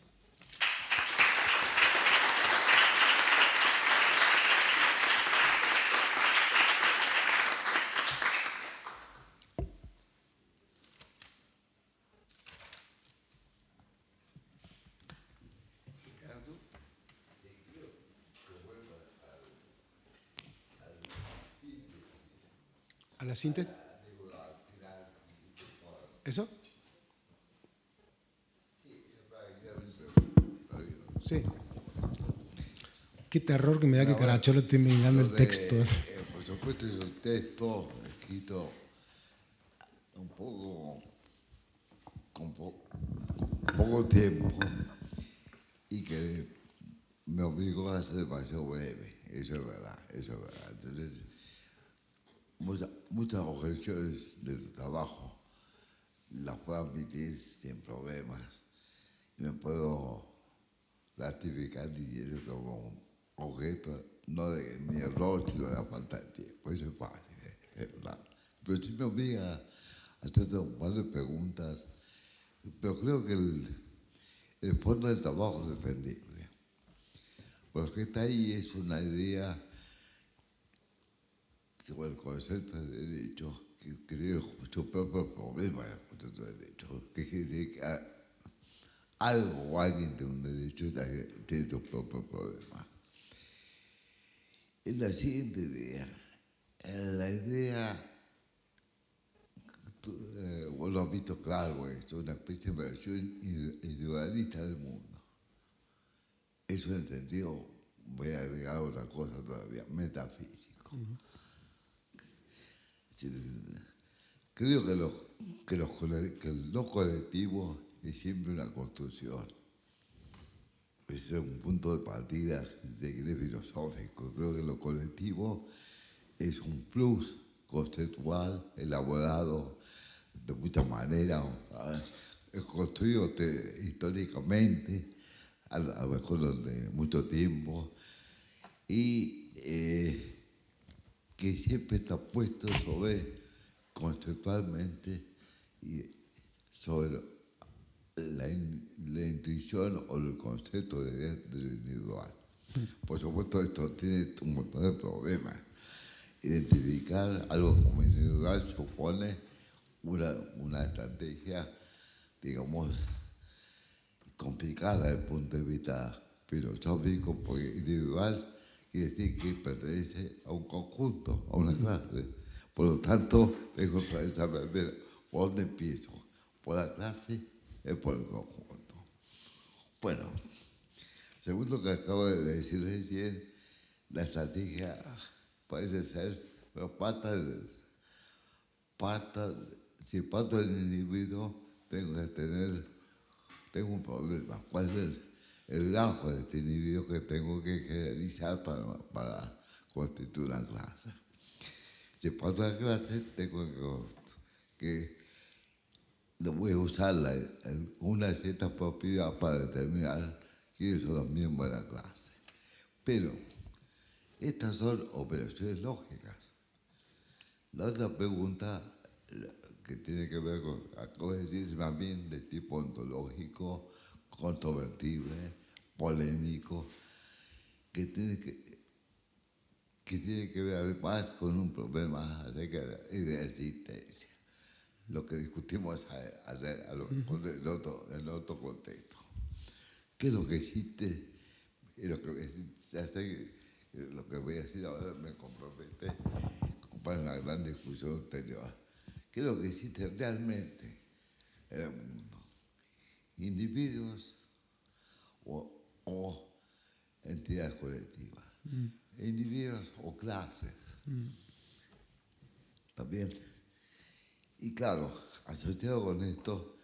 ¿A la síntesis? ¿Eso? Sí. Qué terror que me da que Caracciolo esté mirando el texto. Por supuesto, es un texto escrito un poco con poco tiempo y que me obligó a ser demasiado breve. Eso es verdad, eso es verdad. Entonces, muchas objeciones de tu trabajo las puedo admitir sin problemas. Me puedo ratificar diciendo como objeto, no de mi error, sino de la falta de tiempo. Eso es fácil, es verdad. Pero sí me obliga a hacer un par de preguntas. Pero creo que el fondo del trabajo es defendible. Lo que está ahí es una idea sobre el concepto de derecho, que creo su propio problema en el concepto de derecho, que quiere decir que algo o alguien tiene un derecho tiene su propio problema. Es la siguiente idea. La idea, vos lo has visto claro, es una especie de versión individualista del mundo. Eso en el sentido, voy a agregar otra cosa todavía, metafísico. Creo que lo colectivo es siempre una construcción. Ese es un punto de partida, si quiere, filosófico. Creo que lo colectivo es un plus conceptual, elaborado de muchas maneras, construido históricamente, a lo mejor de mucho tiempo, y que siempre está puesto conceptualmente y sobre la intuición o el concepto de lo individual. Por supuesto, esto tiene un montón de problemas. Identificar algo como individual supone una estrategia, digamos, complicada desde el punto de vista filosófico, porque individual quiere decir que pertenece a un conjunto, a una clase. Por lo tanto, tengo que saber por dónde empiezo, por la clase y por el conjunto. Bueno, según lo que acabo de decir recién, la estrategia parece ser, pero si parto del individuo, tengo un problema. ¿Cuál es el grado de este individuo que tengo que generalizar para constituir una clase? Si parto de la clase, tengo que no voy a usar una cierta propiedad para determinar quiénes son los miembros de la clase. Pero estas son operaciones lógicas. La otra pregunta que tiene que ver con, acabo de decir, más bien de tipo ontológico, controvertible, polémico, que tiene que ver además con un problema acerca de la existencia. Lo que discutimos ayer en otro contexto. ¿Qué es lo que existe? Y lo que voy a decir ahora me compromete para una gran discusión anterior. ¿Qué es lo que existe realmente en el mundo? Individuos o entidades colectivas. Individuos o clases. También. Y claro, asociado con esto,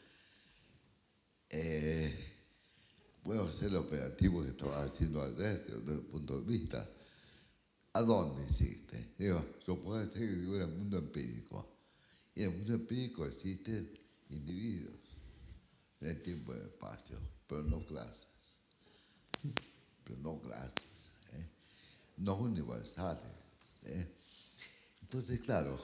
puedo hacer el operativo que estaba haciendo ayer desde el punto de vista. ¿A dónde existe? Digo, supone que digo en el mundo empírico. Y en el mundo empírico existen individuos en el tiempo y el espacio, pero no clases. Pero no clases, no universales. Entonces, claro,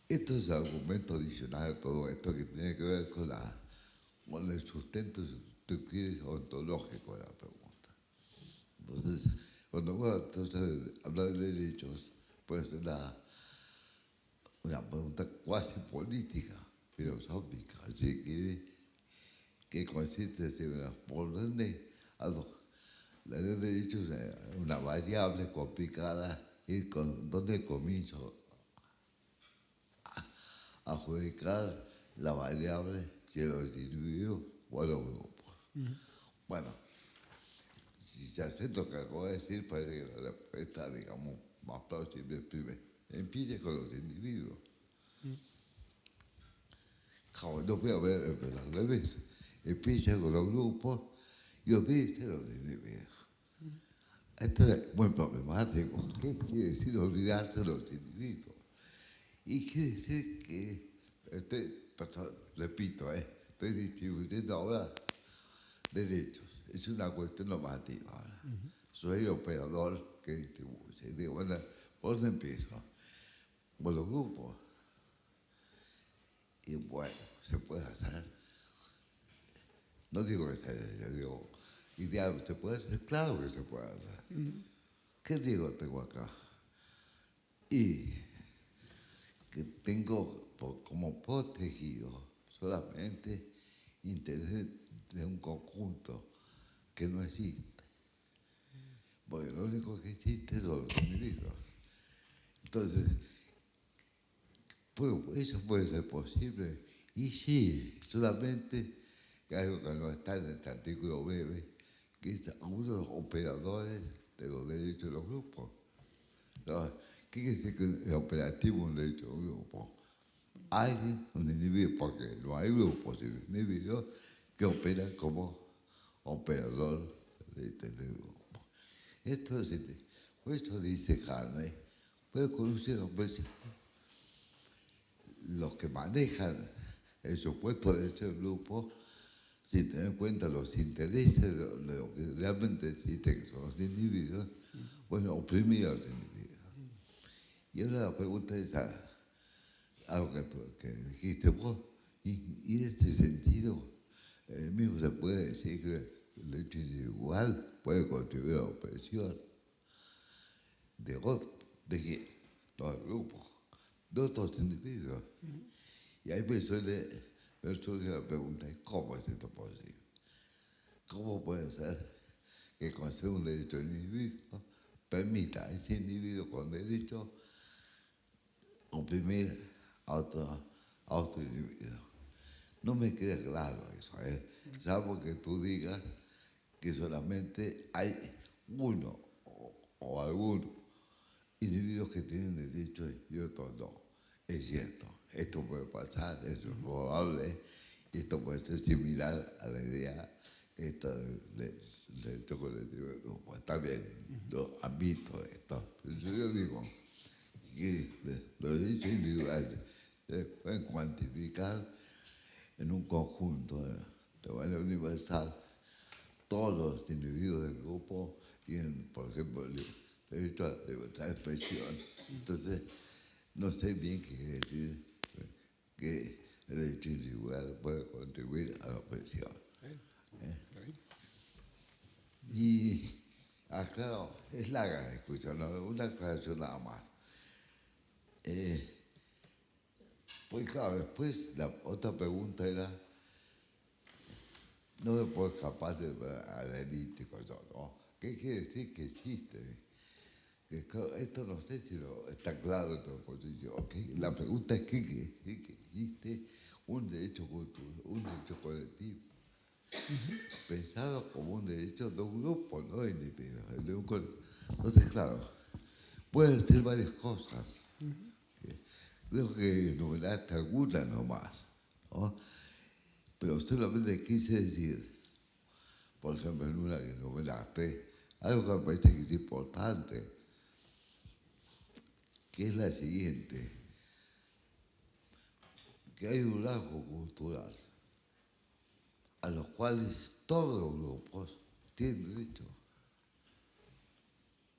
esto es argumento adicional de todo esto que tiene que ver con el sustento, si tú quieres, ontológico de la pregunta. Entonces, cuando uno entonces habla de derechos, puede ser una pregunta cuasi política, filosófica, así que consiste en por dónde la de derechos es una variable complicada y con dónde comienzo a adjudicar la variable si a los individuos o a los grupos. Bueno, si se acepta lo que acabo de decir, parece que la respuesta, digamos, más plausible primero. Empiece con los individuos. No voy a ver al revés. Empieza con los grupos y olvídese de los individuos. Esto es muy problemático. ¿Qué quiere decir olvidarse de los individuos? Y quiere decir que, repito, estoy distribuyendo ahora derechos. Es una cuestión normativa ahora. Soy el operador que distribuye. Digo, bueno, ¿por dónde empiezo? Por los grupos. Y bueno, se puede hacer. No digo que sea, yo digo, ideal, ¿se puede hacer? Claro que se puede hacer. ¿Qué digo tengo acá? Y que tengo como protegido solamente interés de un conjunto que no existe. Porque lo único que existe son los individuos. Entonces, pues, eso puede ser posible. Y sí, solamente que algo que no está en este artículo breve, que es uno de los operadores de los derechos de los grupos. ¿No? ¿Qué quiere decir que es operativo un derecho de un grupo? Hay un individuo, porque no hay grupos, sino individuos que operan como operador del grupo. Esto dice Harney, puede conocer los que manejan el supuesto derecho del grupo sin tener en cuenta los intereses de lo que realmente existe, que son los individuos, bueno, oprimir a los individuos. Y ahora la pregunta es algo que dijiste vos, y en este sentido, mismo se puede decir que el derecho individual puede contribuir a la opresión de otros, ¿de quién? Los grupos, de otros individuos. Y ahí me surge la pregunta, ¿cómo es esto posible? ¿Cómo puede ser que conceda un derecho al individuo, permita a ese individuo con derecho oprimir a otro individuo? No me queda claro eso, salvo que tú digas que solamente hay uno o algunos individuos que tienen derecho y otros no. Es cierto, esto puede pasar, eso es probable, y esto puede ser similar a la idea esta del derecho colectivo del grupo. Está bien, lo admito esto, pero yo digo que los derechos individuales se pueden cuantificar en un conjunto de manera universal. Todos los individuos del grupo tienen, por ejemplo, el derecho a la libertad de expresión. Entonces, no sé bien qué quiere decir que el derecho individual puede contribuir a la opresión. Y acá es larga la discusión, ¿no? Una aclaración nada más. Pues claro, después la otra pregunta era, no me puedo escapar del analítico yo, ¿no? ¿Qué quiere decir que existe? Que, claro, esto no sé si está claro en tu posición. ¿Okay? La pregunta es ¿qué quiere decir que existe un derecho colectivo? Pensado como un derecho de un grupo, no de individuos. Entonces, claro, pueden ser varias cosas. Creo que enumeraste algunas nomás, ¿no? Pero solamente quise decir, por ejemplo, en una que enumeraste, algo que me parece que es importante, que es la siguiente. que hay un rasgo cultural a los cuales todos los grupos tienen derecho.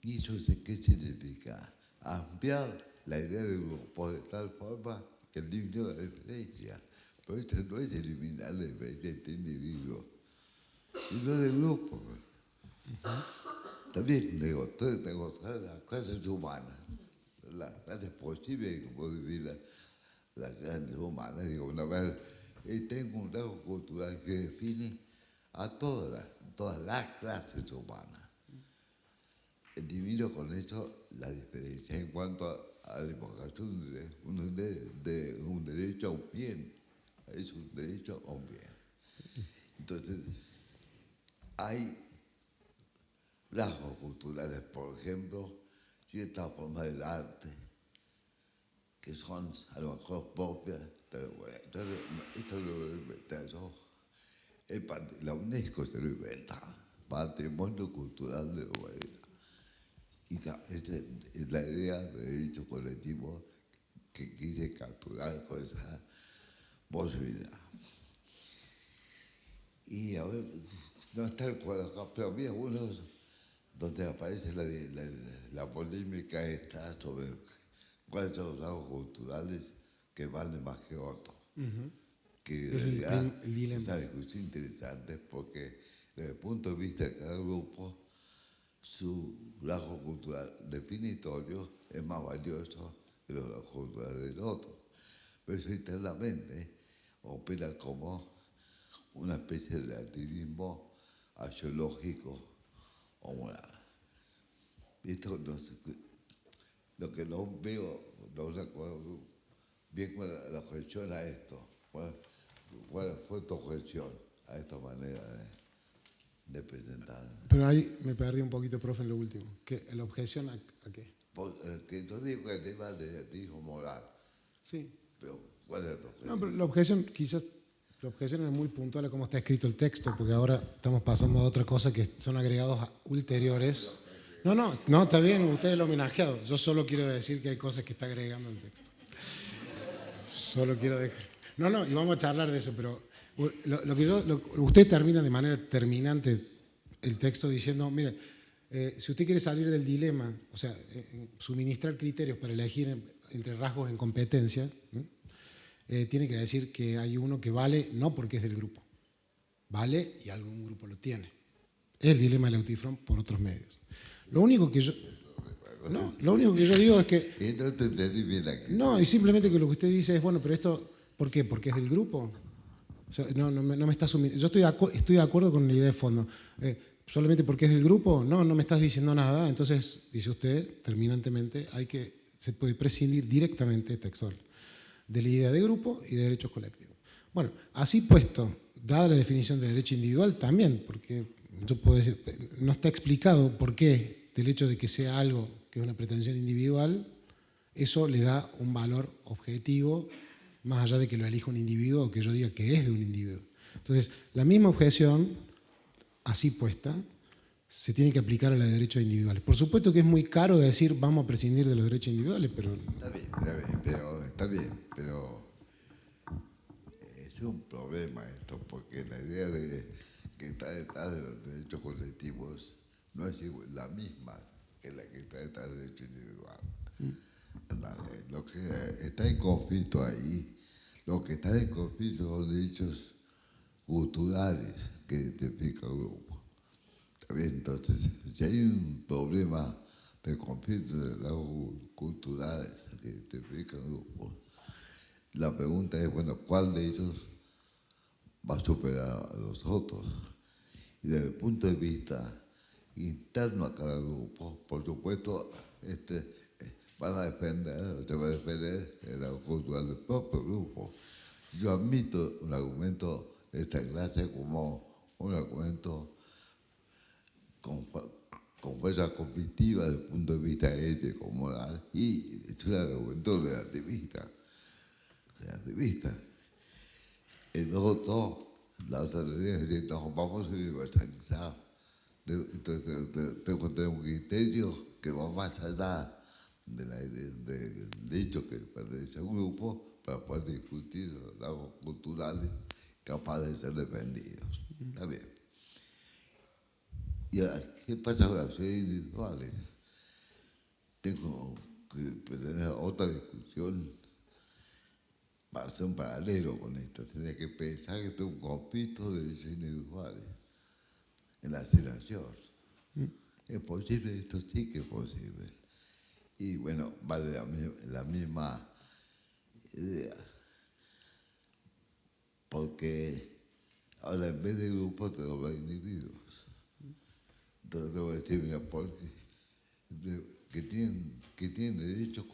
¿Y eso qué significa? Ampliar la idea de grupo de tal forma que elimine la diferencia. Pero esto no es eliminar la diferencia entre individuos, sino de grupos. También negociar las clases humanas, las clases posibles que pueden vivir las clases humanas. Digo, una vez, tengo un rasgo cultural que define a todas las clases humanas. Elimino con eso la diferencia en cuanto a la invocación de un derecho a un bien. Es un derecho a un bien. Entonces, hay rasgos culturales, por ejemplo, ciertas formas del arte que son a lo mejor propias. Entonces, esto lo inventa yo. La UNESCO se lo inventa, Patrimonio Cultural de la Humanidad. Y esta es la idea de derecho colectivo que quise capturar con esa posibilidad. Y a ver, no está el cuadro acá, pero había algunos donde aparece la polémica esta sobre cuáles son los rasgos culturales que valen más que otros. Que en realidad es una discusión interesante porque desde el punto de vista de cada grupo, su rasgo cultural definitorio es más valioso que los rasgos culturales del otro. Pero eso internamente opera como una especie de relativismo axiológico o moral. Esto no sé, lo que no veo, no recuerdo bien cuál la objeción a esto. ¿Cuál fue tu objeción a esta manera de presentar? Pero ahí me perdí un poquito, profe, en lo último. ¿La objeción a qué? Que yo digo que el tema del relativismo moral. Sí. Pero, ¿cuál es tu objeción? No, pero la objeción, quizás, la objeción es muy puntual a cómo está escrito el texto, porque ahora estamos pasando a otra cosa que son agregados ulteriores. No, está bien, usted es el homenajeado. Yo solo quiero decir que hay cosas que está agregando el texto. Solo quiero dejar. No, y vamos a charlar de eso, pero usted termina de manera terminante el texto diciendo, mire, si usted quiere salir del dilema, o sea, suministrar criterios para elegir entre rasgos en competencia, tiene que decir que hay uno que vale no porque es del grupo, vale y algún grupo lo tiene. Es el dilema de Leutifrón por otros medios. Lo único que yo digo es que... No te entendí bien aquí. No, y simplemente que lo que usted dice es, bueno, pero esto, ¿por qué? ¿Porque es del grupo? O sea, no me está asumiendo. Yo estoy de acuerdo con la idea de fondo. ¿Solamente porque es del grupo? No me estás diciendo nada. Entonces, dice usted, terminantemente, se puede prescindir directamente, textual, de la idea de grupo y de derechos colectivos. Bueno, así puesto, dada la definición de derecho individual, también, porque yo puedo decir, no está explicado por qué del hecho de que sea algo que es una pretensión individual, eso le da un valor objetivo, más allá de que lo elija un individuo o que yo diga que es de un individuo. Entonces, la misma objeción, así puesta, se tiene que aplicar a los derechos individuales. Por supuesto que es muy caro decir vamos a prescindir de los derechos individuales, pero... Está bien, pero es un problema esto, porque la idea que está detrás de los derechos colectivos no es la misma que la que está detrás del derecho individual. Lo que está en conflicto ahí, lo que está en conflicto son derechos culturales que identifican el grupo. ¿Está bien? Entonces, si hay un problema de conflicto de derechos culturales que identifican el grupo, la pregunta es, bueno, ¿cuál de ellos va a superar a los otros? Y desde el punto de vista interno a cada grupo, por supuesto, van a defender, se va a defender el cultural del propio grupo. Yo admito un argumento de esta clase como un argumento con fuerza cognitiva desde el punto de vista ético, moral, y es un argumento relativista. El otro, la otra teoría es decir, no, vamos a universalizar. Entonces, tengo que tener un criterio que va más allá del hecho que pertenece a un grupo para poder discutir los rasgos culturales capaces de ser defendidos. Está bien. ¿Y ahora qué pasa con las acciones individuales? Tengo que tener otra discusión para hacer un paralelo con esto. Tenía que pensar que tengo un conflicto de derechos individuales en la asignación. ¿Es posible? Esto sí que es posible. Y bueno, vale la misma idea. Porque ahora en vez de grupos te hablo de individuos. Entonces debo decir, mira, porque que tienen derechos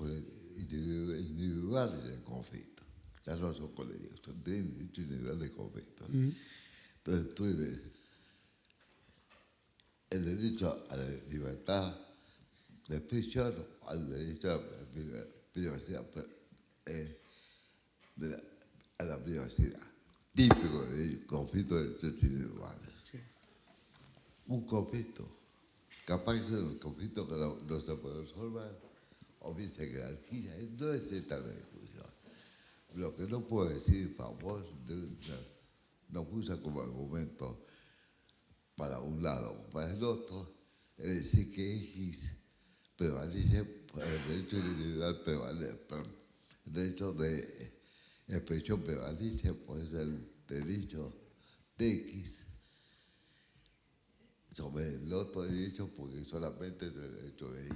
individuales de conflicto. Ya no son colectivos, tienen derechos individuales de conflicto. Entonces tú eres el derecho a la libertad de expresión, al derecho a la privacidad, a la privacidad, típico del conflicto de derechos individuales. Sí. Un conflicto, capaz que es un conflicto que no se puede resolver, o bien se jerarquiza, no es esta la discusión. Lo que no puedo decir en favor no usa como argumento para un lado o para el otro, es decir, que X prevalece, el derecho individual prevalece, el derecho de expresión prevalece, puede ser el derecho de X sobre el otro derecho porque solamente es el derecho de Y.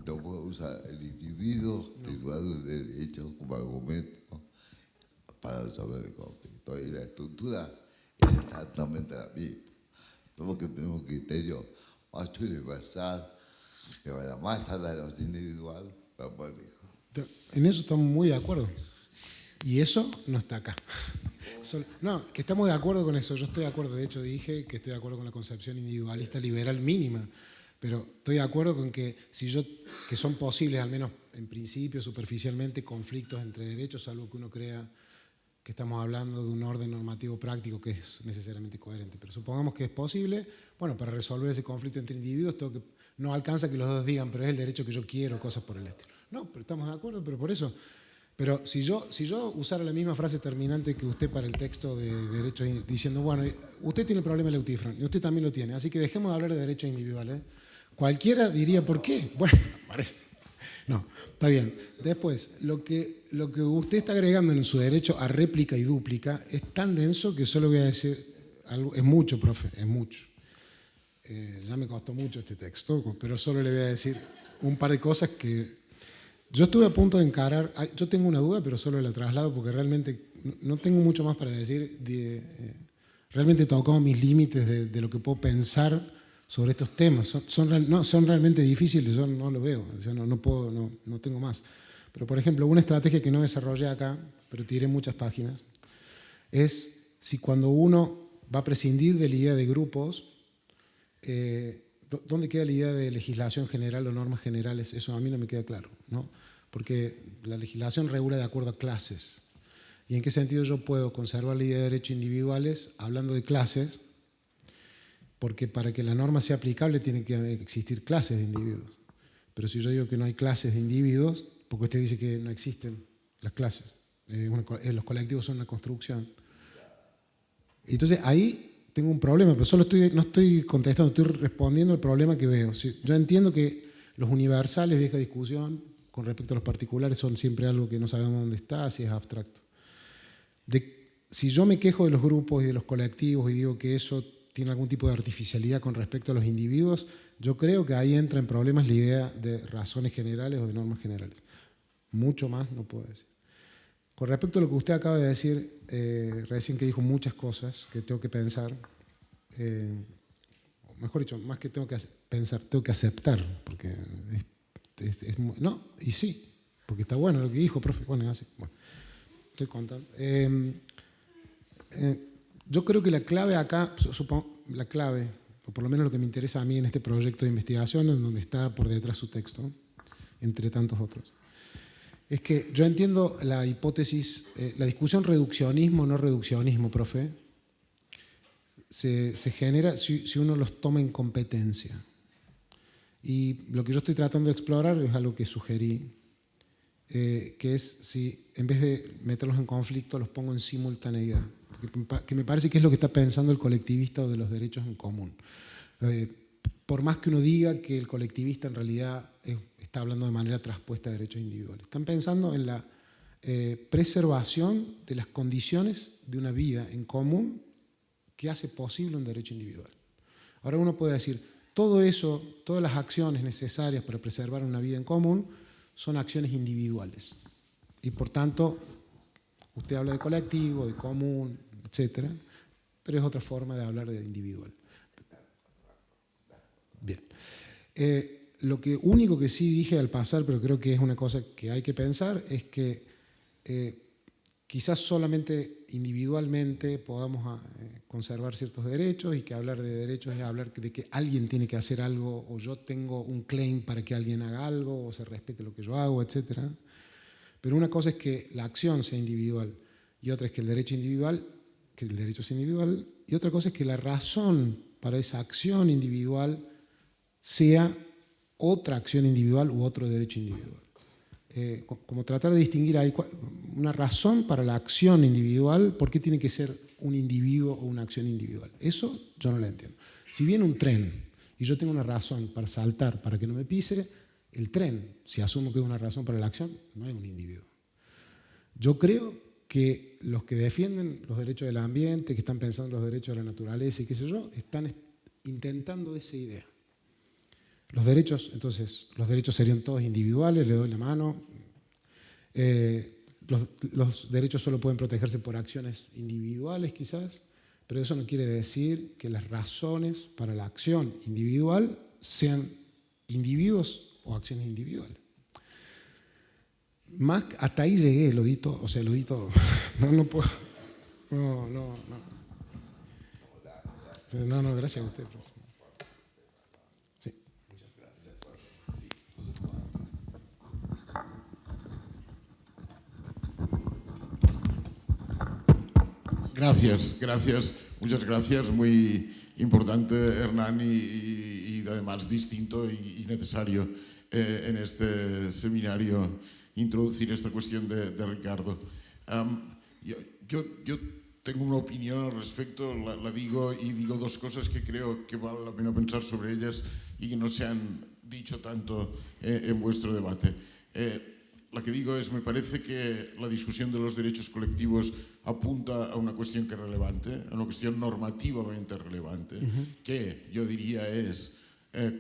No puedo usar el individuo titular de derecho como argumento para resolver el conflicto. Y la estructura es exactamente la misma. Tenemos que tener un criterio más universal, que vaya más allá de lo individual, para poder decir. En eso estamos muy de acuerdo. Y eso no está acá. No, que estamos de acuerdo con eso. Yo estoy de acuerdo. De hecho, dije que estoy de acuerdo con la concepción individualista liberal mínima. Pero estoy de acuerdo con que que son posibles, al menos en principio, superficialmente, conflictos entre derechos, salvo que uno crea que estamos hablando de un orden normativo práctico que es necesariamente coherente. Pero supongamos que es posible, bueno, para resolver ese conflicto entre individuos no alcanza que los dos digan, pero es el derecho que yo quiero, cosas por el estilo. No, pero estamos de acuerdo, pero por eso. Pero si yo usara la misma frase terminante que usted para el texto de derechos, diciendo, bueno, usted tiene el problema de Leutifran y usted también lo tiene, así que dejemos de hablar de derechos individuales, cualquiera diría, ¿por qué? Bueno, parece. No, está bien. Después, lo que usted está agregando en su derecho a réplica y dúplica es tan denso que solo voy a decir algo. Es mucho, profe, es mucho. Ya me costó mucho este texto, pero solo le voy a decir un par de cosas que yo estuve a punto de encarar. Yo tengo una duda, pero solo la traslado porque realmente no tengo mucho más para decir. Realmente he tocado mis límites de lo que puedo pensar sobre estos temas. Son realmente difíciles, yo no lo veo, yo no tengo más. Pero, por ejemplo, una estrategia que no desarrollé acá, pero tiré muchas páginas, es si cuando uno va a prescindir de la idea de grupos, ¿dónde queda la idea de legislación general o normas generales? Eso a mí no me queda claro, ¿no? Porque la legislación regula de acuerdo a clases. ¿Y en qué sentido yo puedo conservar la idea de derechos individuales hablando de clases? Porque para que la norma sea aplicable tiene que existir clases de individuos. Pero si yo digo que no hay clases de individuos, porque usted dice que no existen las clases, los colectivos son una construcción. Entonces ahí tengo un problema, pero no estoy contestando, estoy respondiendo al problema que veo. Yo entiendo que los universales, vieja discusión, con respecto a los particulares, son siempre algo que no sabemos dónde está, si es abstracto. Si yo me quejo de los grupos y de los colectivos y digo que eso tiene algún tipo de artificialidad con respecto a los individuos, yo creo que ahí entra en problemas la idea de razones generales o de normas generales. Mucho más no puedo decir. Con respecto a lo que usted acaba de decir, recién que dijo muchas cosas que tengo que pensar, mejor dicho, más que tengo que pensar, tengo que aceptar, porque no, y sí, porque está bueno lo que dijo, profe. Bueno, así, bueno, estoy contando. Yo creo que la clave acá, la clave, o por lo menos lo que me interesa a mí en este proyecto de investigación, en donde está por detrás su texto, entre tantos otros, es que yo entiendo la hipótesis, la discusión reduccionismo, no reduccionismo, profe, se genera si uno los toma en competencia. Y lo que yo estoy tratando de explorar es algo que sugerí, que es si en vez de meterlos en conflicto los pongo en simultaneidad, que me parece que es lo que está pensando el colectivista o de los derechos en común. Por más que uno diga que el colectivista en realidad está hablando de manera traspuesta de derechos individuales, están pensando en la preservación de las condiciones de una vida en común que hace posible un derecho individual. Ahora uno puede decir, todo eso, todas las acciones necesarias para preservar una vida en común son acciones individuales. Y por tanto, usted habla de colectivo, de común, etc., pero es otra forma de hablar de individual. Bien. Lo único que sí dije al pasar, pero creo que es una cosa que hay que pensar, es que quizás solamente individualmente podamos conservar ciertos derechos, y que hablar de derechos es hablar de que alguien tiene que hacer algo, o yo tengo un claim para que alguien haga algo, o se respete lo que yo hago, etc. Pero una cosa es que la acción sea individual, y otra es que el derecho sea individual, y otra cosa es que la razón para esa acción individual sea otra acción individual u otro derecho individual. Como tratar de distinguir, hay una razón para la acción individual, ¿por qué tiene que ser un individuo o una acción individual? Eso yo no lo entiendo. Si viene un tren y yo tengo una razón para saltar, para que no me pise, el tren, si asumo que es una razón para la acción, no es un individuo. Yo creo que los que defienden los derechos del ambiente, que están pensando en los derechos de la naturaleza y qué sé yo, están intentando esa idea. Los derechos serían todos individuales, le doy la mano. Los derechos solo pueden protegerse por acciones individuales quizás, pero eso no quiere decir que las razones para la acción individual sean individuos o acciones individuales. Más hasta ahí llegué, lo di todo. No puedo. No, gracias a usted, profe. Muchas gracias. Muy importante, Hernán, y además distinto y necesario en este seminario introducir esta cuestión de Ricardo. Yo tengo una opinión al respecto, la digo, y digo dos cosas que creo que vale la pena pensar sobre ellas y que no se han dicho tanto en vuestro debate. La que digo es, me parece que la discusión de los derechos colectivos apunta a una cuestión que es relevante, a una cuestión normativamente relevante, que yo diría es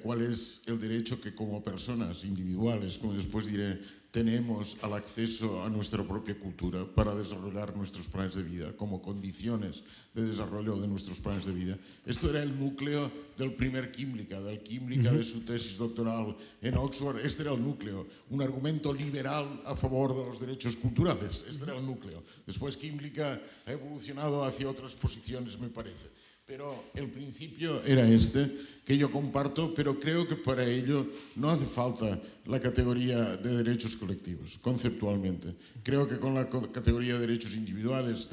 cuál es el derecho que como personas individuales, como después diré, tenemos al acceso a nuestra propia cultura para desarrollar nuestros planes de vida, como condiciones de desarrollo de nuestros planes de vida. Esto era el núcleo del primer Química, de su tesis doctoral en Oxford. Este era el núcleo, un argumento liberal a favor de los derechos culturales. Este era el núcleo. Después Química ha evolucionado hacia otras posiciones, me parece. Pero el principio era este, que yo comparto, pero creo que para ello no hace falta la categoría de derechos colectivos, conceptualmente. Creo que con la categoría de derechos individuales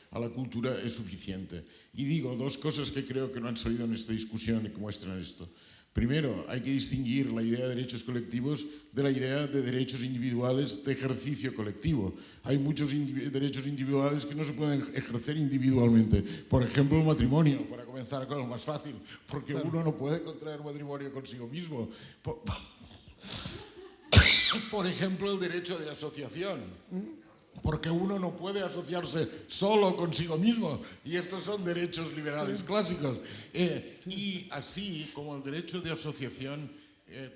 a la cultura es suficiente. Y digo dos cosas que creo que no han salido en esta discusión y que muestran esto. Primero, hay que distinguir la idea de derechos colectivos de la idea de derechos individuales de ejercicio colectivo. Hay muchos derechos individuales que no se pueden ejercer individualmente. Por ejemplo, el matrimonio, para comenzar con lo más fácil, porque uno no puede contraer matrimonio consigo mismo. Por ejemplo, el derecho de asociación. Porque uno no puede asociarse solo consigo mismo, y estos son derechos liberales clásicos. Y así como el derecho de asociación,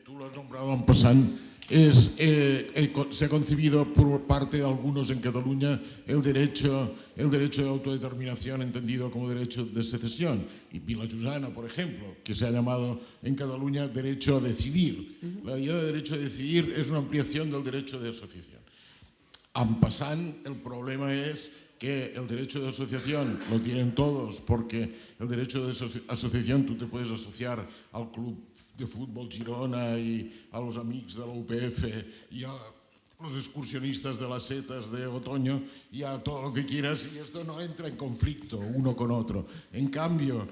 tú lo has nombrado en passant, se ha concebido por parte de algunos en Cataluña el derecho de autodeterminación entendido como derecho de secesión. Y Vila Jusana, por ejemplo, que se ha llamado en Cataluña derecho a decidir. La idea de derecho a decidir es una ampliación del derecho de asociación. En passant, el problema es que el derecho de asociación lo tienen todos, porque el derecho de asociación tú te puedes asociar al club de fútbol Girona y a los amigos de la UPF y a los excursionistas de las setas de otoño y a todo lo que quieras, y esto no entra en conflicto uno con otro. En cambio,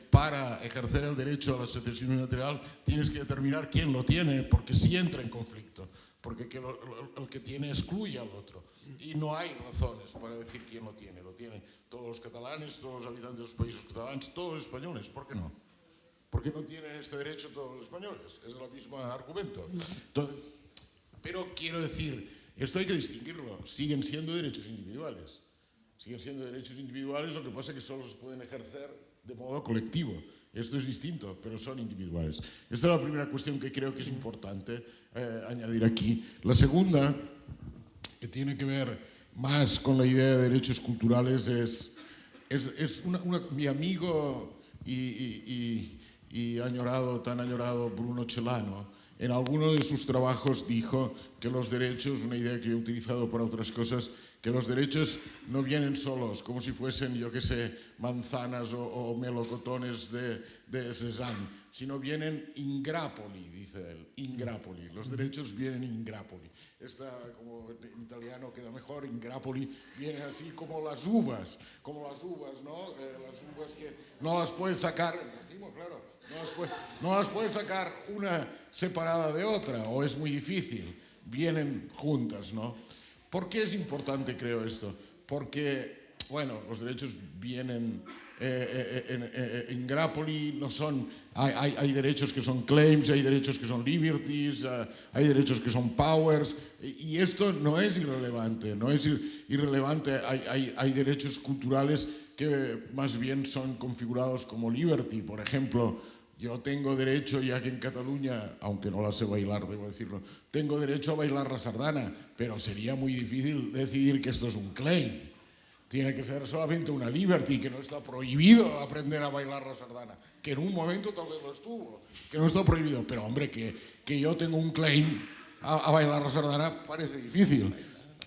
para ejercer el derecho a la sucesión unilateral tienes que determinar quién lo tiene, porque sí entra en conflicto, porque el que tiene excluye al otro. Y no hay razones para decir quién lo tiene. Lo tienen todos los catalanes, todos los habitantes de los países catalanes, todos los españoles. ¿Por qué no? ¿Por qué no tienen este derecho todos los españoles? Es el mismo argumento. Entonces, pero quiero decir, esto hay que distinguirlo. Siguen siendo derechos individuales. Siguen siendo derechos individuales, lo que pasa es que solo se pueden ejercer de modo colectivo. Esto es distinto, pero son individuales. Esta es la primera cuestión que creo que es importante añadir aquí. La segunda, que tiene que ver más con la idea de derechos culturales, es mi amigo y tan añorado Bruno Celano, en alguno de sus trabajos dijo que los derechos, una idea que yo he utilizado para otras cosas, que los derechos no vienen solos, como si fuesen, yo qué sé, manzanas o melocotones de Cézanne, sino vienen in grappoli, dice él, in grappoli. Los derechos vienen in grappoli. Esta, como en italiano queda mejor, in grappoli, viene así como las uvas, ¿no? Las uvas que no las puedes sacar, decimos, claro, no las puedes sacar una separada de otra, o es muy difícil, vienen juntas, ¿no? ¿Por qué es importante, creo, esto? Porque, bueno, los derechos vienen en grappoli, no son... Hay derechos que son claims, hay derechos que son liberties, hay derechos que son powers, y esto no es irrelevante, hay derechos culturales que más bien son configurados como liberty. Por ejemplo, yo tengo derecho, ya que en Cataluña, aunque no la sé bailar, debo decirlo, tengo derecho a bailar la sardana, pero sería muy difícil decidir que esto es un claim. Tiene que ser solamente una liberty, que no está prohibido aprender a bailar la sardana, que en un momento tal vez lo estuvo, que no está prohibido, pero hombre, que yo tengo un claim a bailar la sardana parece difícil.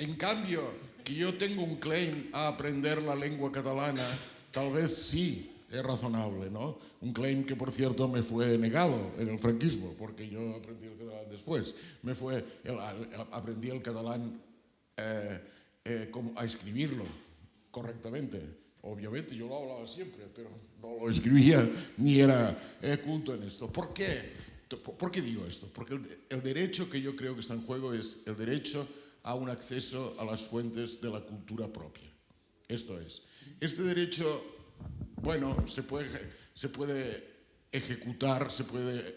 En cambio, que yo tengo un claim a aprender la lengua catalana, tal vez sí. Es razonable, ¿no? Un claim que, por cierto, me fue negado en el franquismo, porque yo aprendí el catalán después. Aprendí el catalán a escribirlo correctamente. Obviamente, yo lo hablaba siempre, pero no lo escribía ni era culto en esto. ¿Por qué? ¿Por qué digo esto? Porque el derecho que yo creo que está en juego es el derecho a un acceso a las fuentes de la cultura propia. Esto es. Este derecho... Bueno, se puede ejecutar, se puede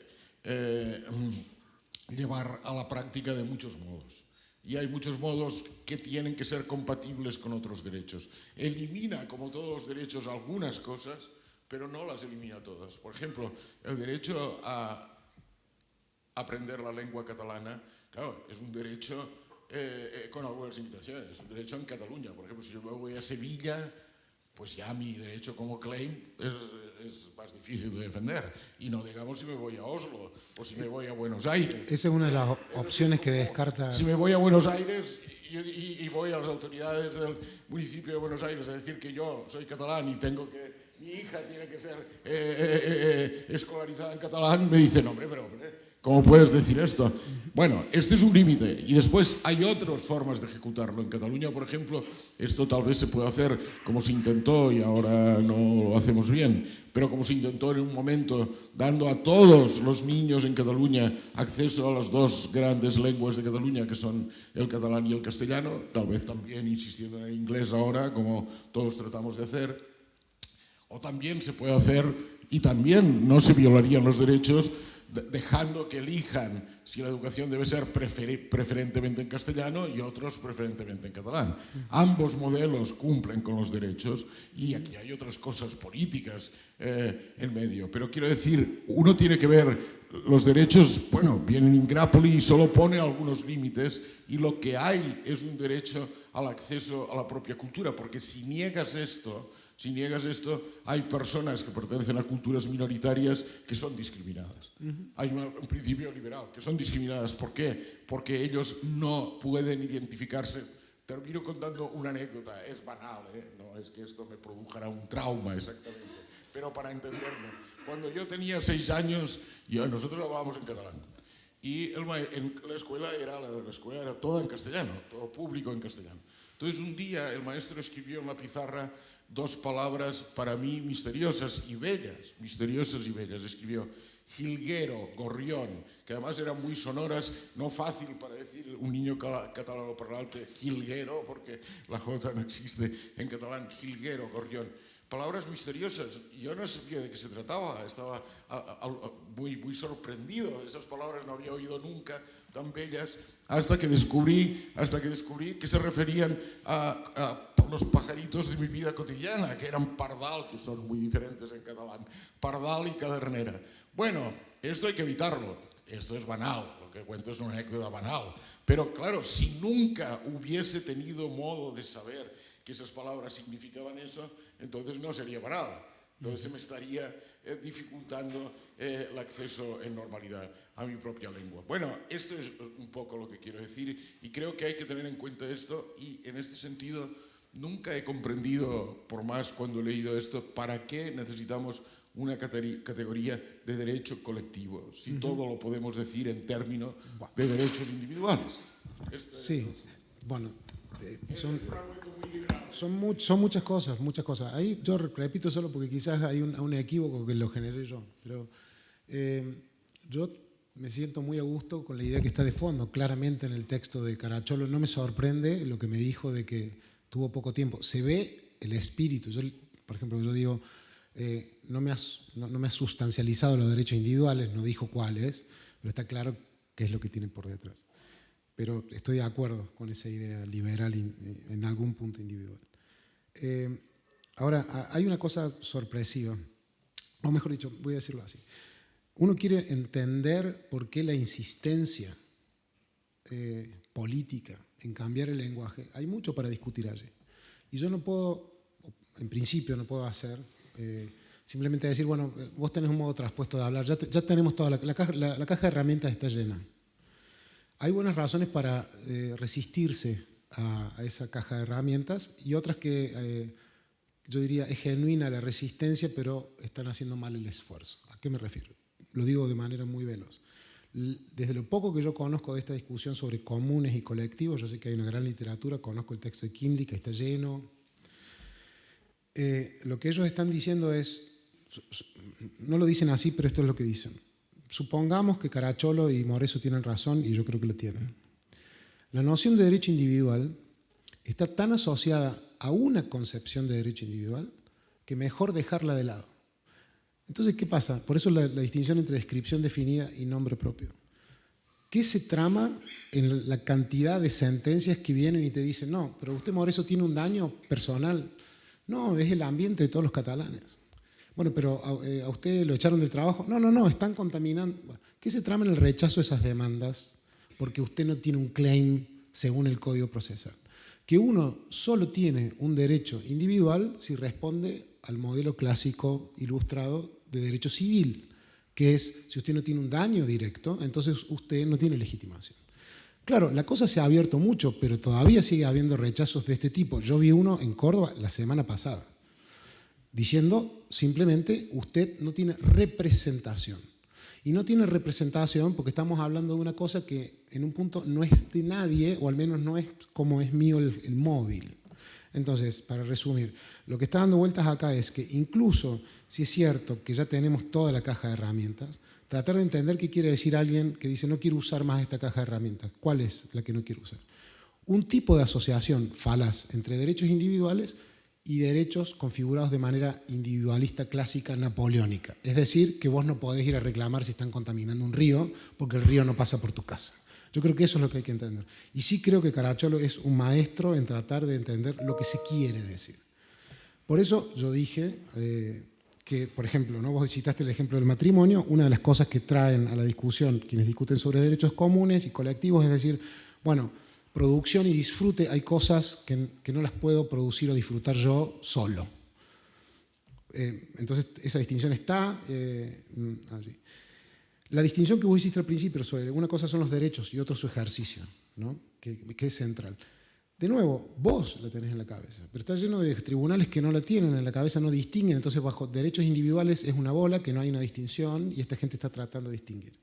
llevar a la práctica de muchos modos. Y hay muchos modos que tienen que ser compatibles con otros derechos. Elimina, como todos los derechos, algunas cosas, pero no las elimina todas. Por ejemplo, el derecho a aprender la lengua catalana, claro, es un derecho con algunas limitaciones. Es un derecho en Cataluña. Por ejemplo, si yo me voy a Sevilla, pues ya mi derecho como claim es más difícil de defender. Y no digamos si me voy a Oslo o si me voy a Buenos Aires. Esa es una de las opciones que descarta. Si me voy a Buenos Aires y voy a las autoridades del municipio de Buenos Aires a decir que yo soy catalán y tengo que... Mi hija tiene que ser escolarizada en catalán, me dicen, hombre, ¿cómo puedes decir esto? Bueno, este es un límite y después hay otras formas de ejecutarlo. En Cataluña, por ejemplo, esto tal vez se puede hacer como se intentó y ahora no lo hacemos bien, pero como se intentó en un momento, dando a todos los niños en Cataluña acceso a las dos grandes lenguas de Cataluña, que son el catalán y el castellano, tal vez también insistiendo en el inglés ahora, como todos tratamos de hacer. O también se puede hacer, y también no se violarían los derechos, dejando que elijan si la educación debe ser preferentemente en castellano y otros preferentemente en catalán. Ambos modelos cumplen con los derechos y aquí hay otras cosas políticas en medio. Pero quiero decir, uno tiene que ver los derechos, bueno, vienen in grappoli y solo pone algunos límites y lo que hay es un derecho al acceso a la propia cultura, porque si niegas esto, hay personas que pertenecen a culturas minoritarias que son discriminadas. Hay un principio liberal, que son discriminadas. ¿Por qué? Porque ellos no pueden identificarse. Termino contando una anécdota, es banal, no es que esto me produjera un trauma exactamente, pero para entenderlo. Cuando yo tenía 6 años, nosotros hablábamos en catalán, y en la escuela era toda en castellano, todo público en castellano. Entonces un día el maestro escribió en la pizarra dos palabras para mí misteriosas y bellas. Escribió jilguero, gorrión, que además eran muy sonoras, no fácil para decir un niño catalano parlante jilguero, porque la J no existe en catalán, jilguero, gorrión. Palabras misteriosas. Yo no sabía de qué se trataba, estaba muy sorprendido de esas palabras, no había oído nunca tan bellas, hasta que descubrí que se referían a los pajaritos de mi vida cotidiana, que eran pardal, que son muy diferentes en catalán, pardal y cadernera. Bueno, esto hay que evitarlo, esto es banal, lo que cuento es una anécdota banal, pero claro, si nunca hubiese tenido modo de saber que esas palabras significaban eso, entonces no sería banal. Entonces se me estaría dificultando el acceso en normalidad a mi propia lengua. Bueno, esto es un poco lo que quiero decir y creo que hay que tener en cuenta esto y en este sentido nunca he comprendido, por más cuando he leído esto, para qué necesitamos una categoría de derecho colectivo, si todo lo podemos decir en términos de derechos individuales. Sí, bueno, son muchas cosas. Ahí yo repito solo porque quizás hay un equívoco que lo generé yo, pero yo me siento muy a gusto con la idea que está de fondo, claramente en el texto de Caracciolo. No me sorprende lo que me dijo de que tuvo poco tiempo. Se ve el espíritu. Por ejemplo, yo digo, no me ha sustancializado los derechos individuales, no dijo cuáles, pero está claro qué es lo que tiene por detrás. Pero estoy de acuerdo con esa idea liberal en algún punto individual. Ahora, hay una cosa sorpresiva, o mejor dicho, voy a decirlo así. Uno quiere entender por qué la insistencia política en cambiar el lenguaje. Hay mucho para discutir allí. Y yo no puedo, en principio no puedo hacer, simplemente decir, bueno, vos tenés un modo traspuesto de hablar, ya tenemos toda la caja de herramientas está llena. Hay buenas razones para resistirse a esa caja de herramientas y otras que yo diría es genuina la resistencia, pero están haciendo mal el esfuerzo. ¿A qué me refiero? Lo digo de manera muy veloz. Desde lo poco que yo conozco de esta discusión sobre comunes y colectivos, yo sé que hay una gran literatura, conozco el texto de Kimley que está lleno. Lo que ellos están diciendo es, no lo dicen así, pero esto es lo que dicen. Supongamos que Caracciolo y Moreso tienen razón, y yo creo que lo tienen. La noción de derecho individual está tan asociada a una concepción de derecho individual que mejor dejarla de lado. Entonces, ¿qué pasa? Por eso la distinción entre descripción definida y nombre propio. ¿Qué se trama en la cantidad de sentencias que vienen y te dicen, no, pero usted, Moreso, tiene un daño personal? No, es el ambiente de todos los catalanes. Bueno, pero a usted lo echaron del trabajo. No, están contaminando. ¿Qué se trama en el rechazo de esas demandas? Porque usted no tiene un claim según el Código Procesal. Que uno solo tiene un derecho individual si responde al modelo clásico ilustrado de derecho civil, que es, si usted no tiene un daño directo, entonces usted no tiene legitimación. Claro, la cosa se ha abierto mucho, pero todavía sigue habiendo rechazos de este tipo. Yo vi uno en Córdoba la semana pasada, diciendo simplemente usted no tiene representación. Y no tiene representación porque estamos hablando de una cosa que en un punto no es de nadie, o al menos no es como es mío el móvil. Entonces, para resumir, lo que está dando vueltas acá es que incluso si es cierto que ya tenemos toda la caja de herramientas, tratar de entender qué quiere decir alguien que dice no quiero usar más esta caja de herramientas. ¿Cuál es la que no quiero usar? Un tipo de asociación falaz entre derechos individuales y derechos configurados de manera individualista clásica napoleónica. Es decir, que vos no podés ir a reclamar si están contaminando un río porque el río no pasa por tu casa. Yo creo que eso es lo que hay que entender. Y sí creo que Caracciolo es un maestro en tratar de entender lo que se quiere decir. Por eso yo dije que, por ejemplo, ¿no? Vos citaste el ejemplo del matrimonio, una de las cosas que traen a la discusión quienes discuten sobre derechos comunes y colectivos es decir, bueno, producción y disfrute, hay cosas que no las puedo producir o disfrutar yo solo. Entonces, esa distinción está allí. La distinción que vos hiciste al principio sobre una cosa son los derechos y otro su ejercicio, ¿no? que es central. De nuevo, vos la tenés en la cabeza, pero está lleno de tribunales que no la tienen en la cabeza, no distinguen, entonces bajo derechos individuales es una bola, que no hay una distinción y esta gente está tratando de distinguir.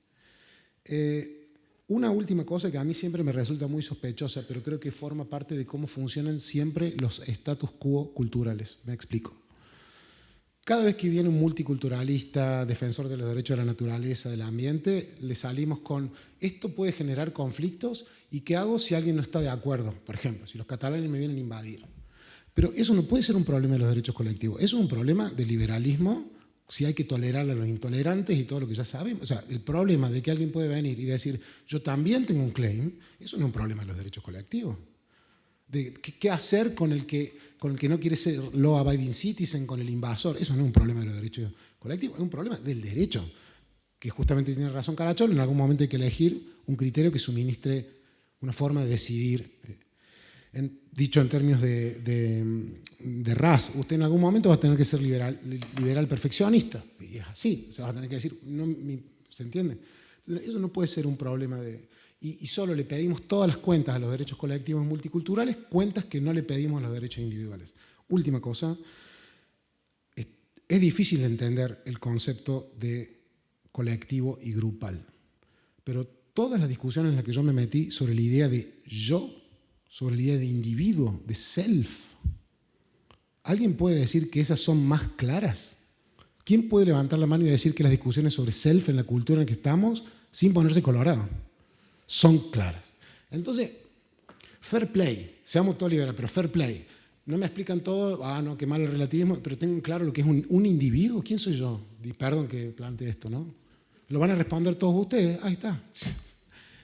Una última cosa que a mí siempre me resulta muy sospechosa, pero creo que forma parte de cómo funcionan siempre los status quo culturales. Me explico. Cada vez que viene un multiculturalista, defensor de los derechos de la naturaleza, del ambiente, le salimos con esto puede generar conflictos y ¿qué hago si alguien no está de acuerdo? Por ejemplo, si los catalanes me vienen a invadir. Pero eso no puede ser un problema de los derechos colectivos, eso es un problema de liberalismo, si hay que tolerar a los intolerantes y todo lo que ya sabemos. O sea, el problema de que alguien puede venir y decir yo también tengo un claim, eso no es un problema de los derechos colectivos. De qué hacer con el que no quiere ser law abiding citizen, con el invasor. Eso no es un problema de los derechos colectivos, es un problema del derecho. Que justamente tiene razón Caracciolo, en algún momento hay que elegir un criterio que suministre una forma de decidir. Dicho en términos de Ras, usted en algún momento va a tener que ser liberal perfeccionista. Y es así, o sea, va a tener que decir, no, ¿se entiende? Entonces, eso no puede ser un problema de... Y solo le pedimos todas las cuentas a los derechos colectivos multiculturales, cuentas que no le pedimos a los derechos individuales. Última cosa, es difícil de entender el concepto de colectivo y grupal, pero todas las discusiones en las que yo me metí sobre la idea de yo, sobre la idea de individuo, de self, ¿alguien puede decir que esas son más claras? ¿Quién puede levantar la mano y decir que las discusiones sobre self en la cultura en la que estamos, sin ponerse colorado, son claras? Entonces, fair play, seamos todos liberales, pero fair play. No me explican todo, no, qué malo el relativismo, pero tengan claro lo que es un individuo. ¿Quién soy yo? Y perdón que plantee esto, ¿no? Lo van a responder todos ustedes, ahí está.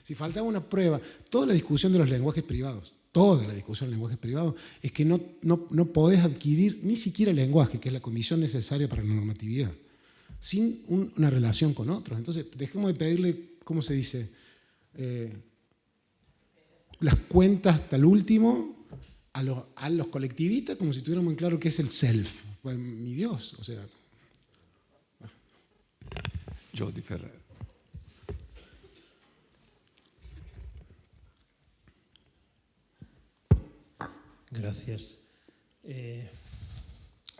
Si faltaba una prueba, toda la discusión de los lenguajes privados, toda la discusión de lenguajes privados, es que no podés adquirir ni siquiera el lenguaje, que es la condición necesaria para la normatividad, sin una relación con otros. Entonces, dejemos de pedirle, ¿cómo se dice? Las cuentas hasta el último a los colectivistas, como si tuviéramos muy claro qué es el self. Pues, mi Dios, o sea... Jordi Ferrer. Gracias.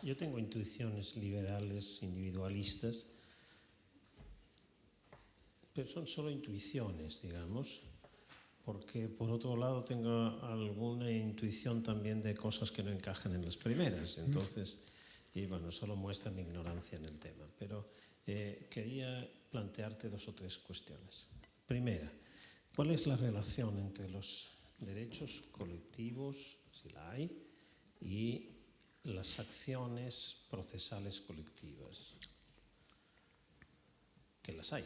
Yo tengo intuiciones liberales, individualistas, pero son solo intuiciones, digamos, porque por otro lado tengo alguna intuición también de cosas que no encajan en las primeras, entonces, y bueno, solo muestra mi ignorancia en el tema, pero quería plantearte 2 o 3 cuestiones. Primera, ¿cuál es la relación entre los derechos colectivos, si la hay, y las acciones procesales colectivas? Que las hay.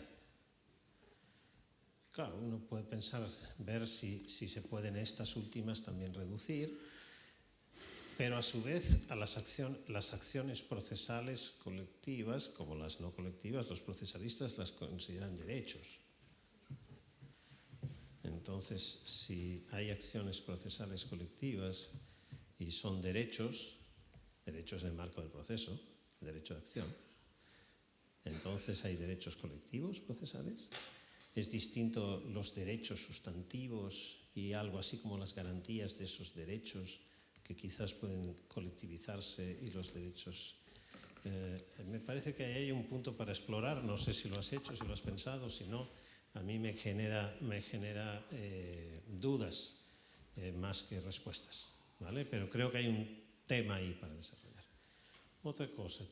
Claro, uno puede pensar, ver si se pueden estas últimas también reducir, pero a su vez a las acciones procesales colectivas, como las no colectivas, los procesalistas las consideran derechos. Entonces, si hay acciones procesales colectivas y son derechos en el marco del proceso, derecho de acción, entonces hay derechos colectivos procesales. Es distinto los derechos sustantivos y algo así como las garantías de esos derechos que quizás pueden colectivizarse y los derechos. Me parece que ahí hay un punto para explorar, no sé si lo has hecho, si lo has pensado, si no, a mí me genera dudas más que respuestas, ¿vale? Pero creo que hay un tema ahí para desarrollar. Otra cosa,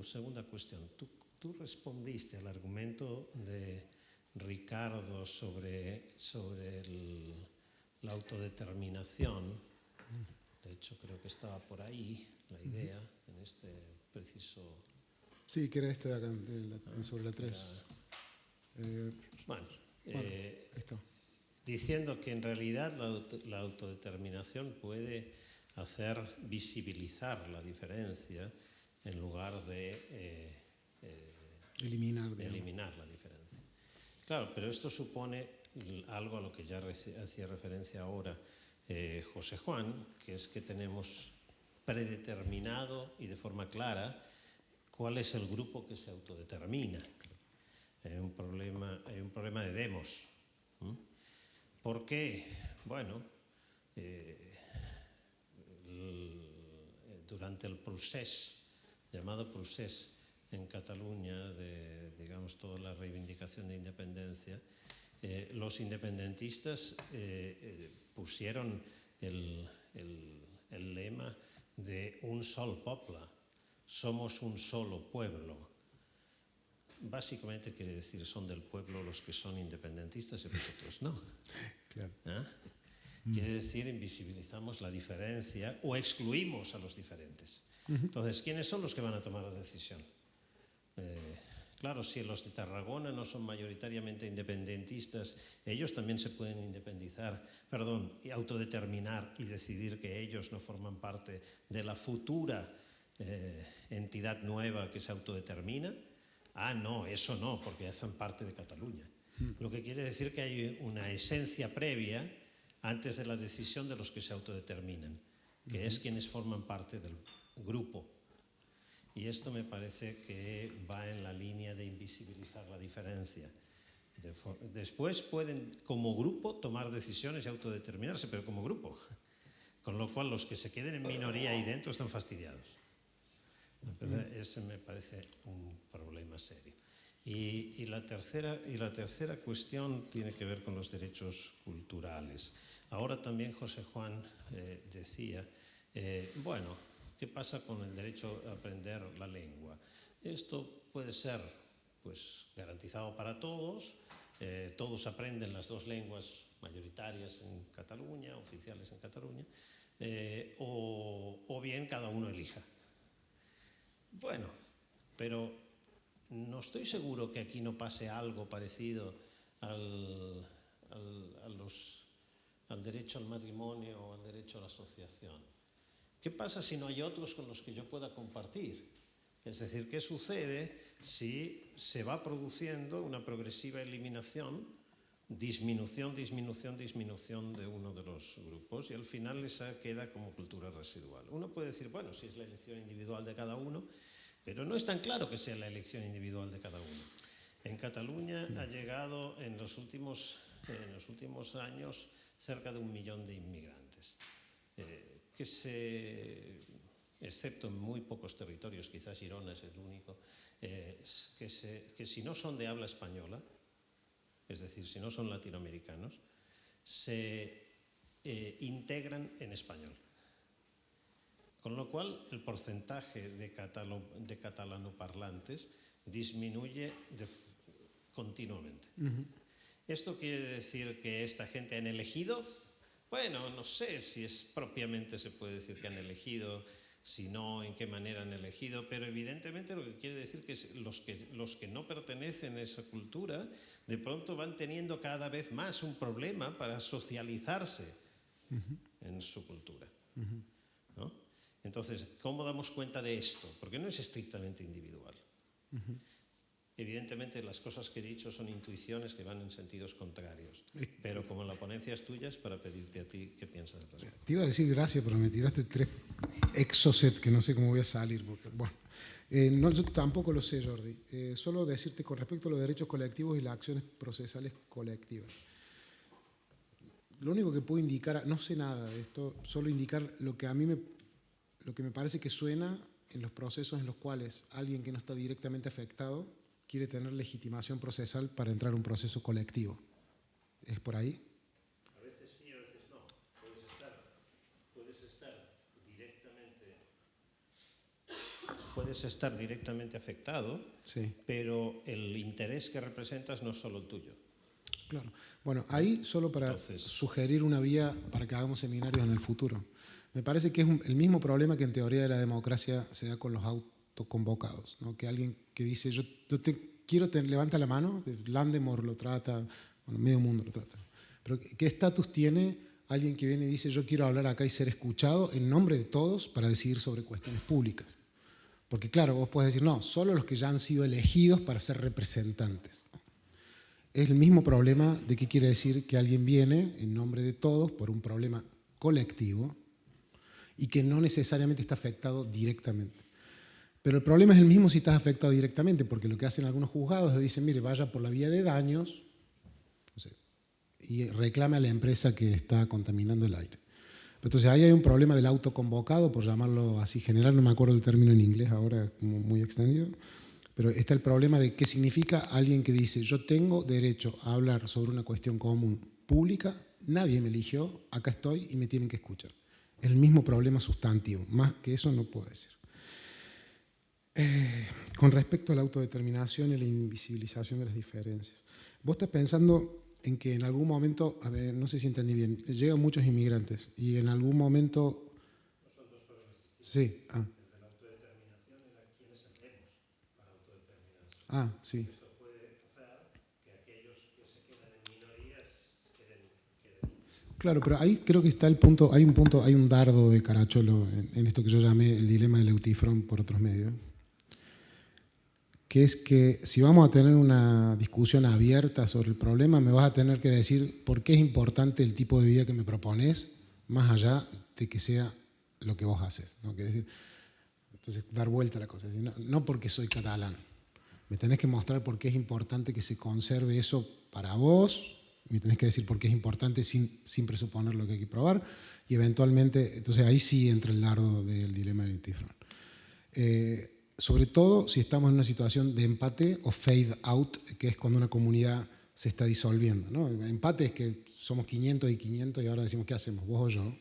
segunda cuestión, tú respondiste al argumento de Ricardo sobre la autodeterminación. De hecho, creo que estaba por ahí la idea en este preciso... Sí, que era este de acá, sobre la 3. Diciendo que en realidad la autodeterminación puede hacer visibilizar la diferencia en lugar de eliminar la diferencia. Claro, pero esto supone algo a lo que ya hacía referencia ahora José Juan, que es que tenemos predeterminado y de forma clara cuál es el grupo que se autodetermina. Hay un problema de demos. ¿Por qué? Bueno, durante el procés, llamado procés en Cataluña, de, digamos, toda la reivindicación de independencia, Los independentistas pusieron el lema de un sol poble, somos un solo pueblo. Básicamente quiere decir son del pueblo los que son independentistas y vosotros no. Claro. Quiere decir invisibilizamos la diferencia o excluimos a los diferentes. Entonces, ¿quiénes son los que van a tomar la decisión? Claro, si los de Tarragona no son mayoritariamente independentistas, ellos también se pueden y autodeterminar y decidir que ellos no forman parte de la futura entidad nueva que se autodetermina. Ah, no, eso no, porque hacen parte de Cataluña. Lo que quiere decir que hay una esencia previa antes de la decisión de los que se autodeterminan, que es quienes forman parte del grupo. Y esto me parece que va en la línea de invisibilizar la diferencia. Después pueden, como grupo, tomar decisiones y autodeterminarse, pero como grupo. Con lo cual, los que se queden en minoría ahí dentro están fastidiados. Entonces, ese me parece un problema serio. Y la tercera cuestión tiene que ver con los derechos culturales. Ahora también José Juan decía, bueno, ¿qué pasa con el derecho a aprender la lengua? Esto puede ser pues, garantizado para todos. Todos aprenden las dos lenguas mayoritarias en Cataluña, oficiales en Cataluña, o bien cada uno elija. Bueno, pero no estoy seguro que aquí no pase algo parecido al derecho al matrimonio o al derecho a la asociación. ¿Qué pasa si no hay otros con los que yo pueda compartir? Es decir, ¿qué sucede si se va produciendo una progresiva eliminación, disminución de uno de los grupos y al final esa queda como cultura residual? Uno puede decir, bueno, si es la elección individual de cada uno, pero no es tan claro que sea la elección individual de cada uno. En Cataluña ha llegado en los últimos años cerca de 1 millón de inmigrantes, excepto en muy pocos territorios, quizás Girona es el único, que si no son de habla española, es decir, si no son latinoamericanos, se integran en español. Con lo cual, el porcentaje de catalanoparlantes disminuye continuamente. ¿Esto quiere decir que esta gente han elegido? Bueno, no sé si propiamente se puede decir que han elegido, si no, en qué manera han elegido, pero evidentemente lo que quiere decir que los que no pertenecen a esa cultura de pronto van teniendo cada vez más un problema para socializarse en su cultura. ¿No? Entonces, ¿cómo damos cuenta de esto? Porque no es estrictamente individual. Evidentemente, las cosas que he dicho son intuiciones que van en sentidos contrarios. Pero como la ponencia es tuya, es para pedirte a ti qué piensas al respecto. Te iba a decir gracias, pero me tiraste 3 exocet que no sé cómo voy a salir. Porque, bueno, no, yo tampoco lo sé, Jordi. Solo decirte con respecto a los derechos colectivos y las acciones procesales colectivas. Lo único que puedo indicar, no sé nada de esto, solo indicar lo que a mí lo que me parece que suena en los procesos en los cuales alguien que no está directamente afectado quiere tener legitimación procesal para entrar a un proceso colectivo. ¿Es por ahí? A veces sí, a veces no. Puedes estar directamente afectado, Sí. pero el interés que representas no es solo el tuyo. Claro. Bueno, ahí solo para sugerir una vía para que hagamos seminarios en el futuro. Me parece que es el mismo problema que en teoría de la democracia se da con los autoconvocados, ¿no? Que alguien que dice, yo levanta la mano, Landemore lo trata, bueno, medio mundo lo trata. Pero ¿qué estatus tiene alguien que viene y dice, yo quiero hablar acá y ser escuchado en nombre de todos para decidir sobre cuestiones públicas? Porque claro, vos podés decir, no, solo los que ya han sido elegidos para ser representantes. Es el mismo problema de qué quiere decir que alguien viene en nombre de todos por un problema colectivo y que no necesariamente está afectado directamente. Pero el problema es el mismo si estás afectado directamente, porque lo que hacen algunos juzgados es dicen, mire, vaya por la vía de daños, no sé, y reclame a la empresa que está contaminando el aire. Entonces ahí hay un problema del autoconvocado, por llamarlo así general, no me acuerdo el término en inglés ahora, como muy extendido, Pero está el problema de qué significa alguien que dice, yo tengo derecho a hablar sobre una cuestión común pública, nadie me eligió, acá estoy y me tienen que escuchar. Es el mismo problema sustantivo, más que eso no puedo decir. Con respecto a la autodeterminación y la invisibilización de las diferencias. Vos estás pensando en que en algún momento, a ver, no sé si entendí bien, llegan muchos inmigrantes y en algún momento... No son dos problemas distintos. Sí, El de la autodeterminación era quiénes hacemos para autodeterminarse. sí. Esto puede hacer que aquellos que se quedan en minorías queden. Claro, pero ahí creo que está el punto, hay un dardo de Caracciolo en esto que yo llamé el dilema del Eutifrón por otros medios, que es que si vamos a tener una discusión abierta sobre el problema, me vas a tener que decir por qué es importante el tipo de vida que me propones, más allá de que sea lo que vos haces, ¿no? Quiere decir, entonces, dar vuelta a la cosa, no porque soy catalán, me tenés que mostrar por qué es importante que se conserve eso para vos, me tenés que decir por qué es importante sin presuponer lo que hay que probar, y eventualmente, entonces ahí sí entra el dardo del dilema del Eutifrón. Sobre todo si estamos en una situación de empate o fade out, que es cuando una comunidad se está disolviendo, ¿no? El empate es que somos 500 y 500 y ahora decimos, ¿qué hacemos, vos o yo?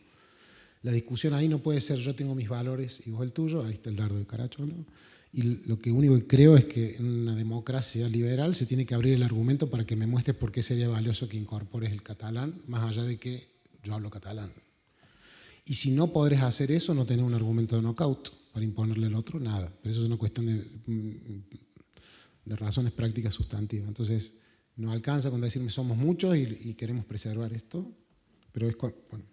La discusión ahí no puede ser yo tengo mis valores y vos el tuyo, ahí está el dardo de Caracciolo. Y lo que único que creo es que en una democracia liberal se tiene que abrir el argumento para que me muestres por qué sería valioso que incorpores el catalán, más allá de que yo hablo catalán. Y si no podrás hacer eso, no tenés un argumento de knockout para imponerle al otro, nada. Pero eso es una cuestión de razones prácticas sustantivas. Entonces, no alcanza con decirme somos muchos y queremos preservar esto, pero es... Bueno,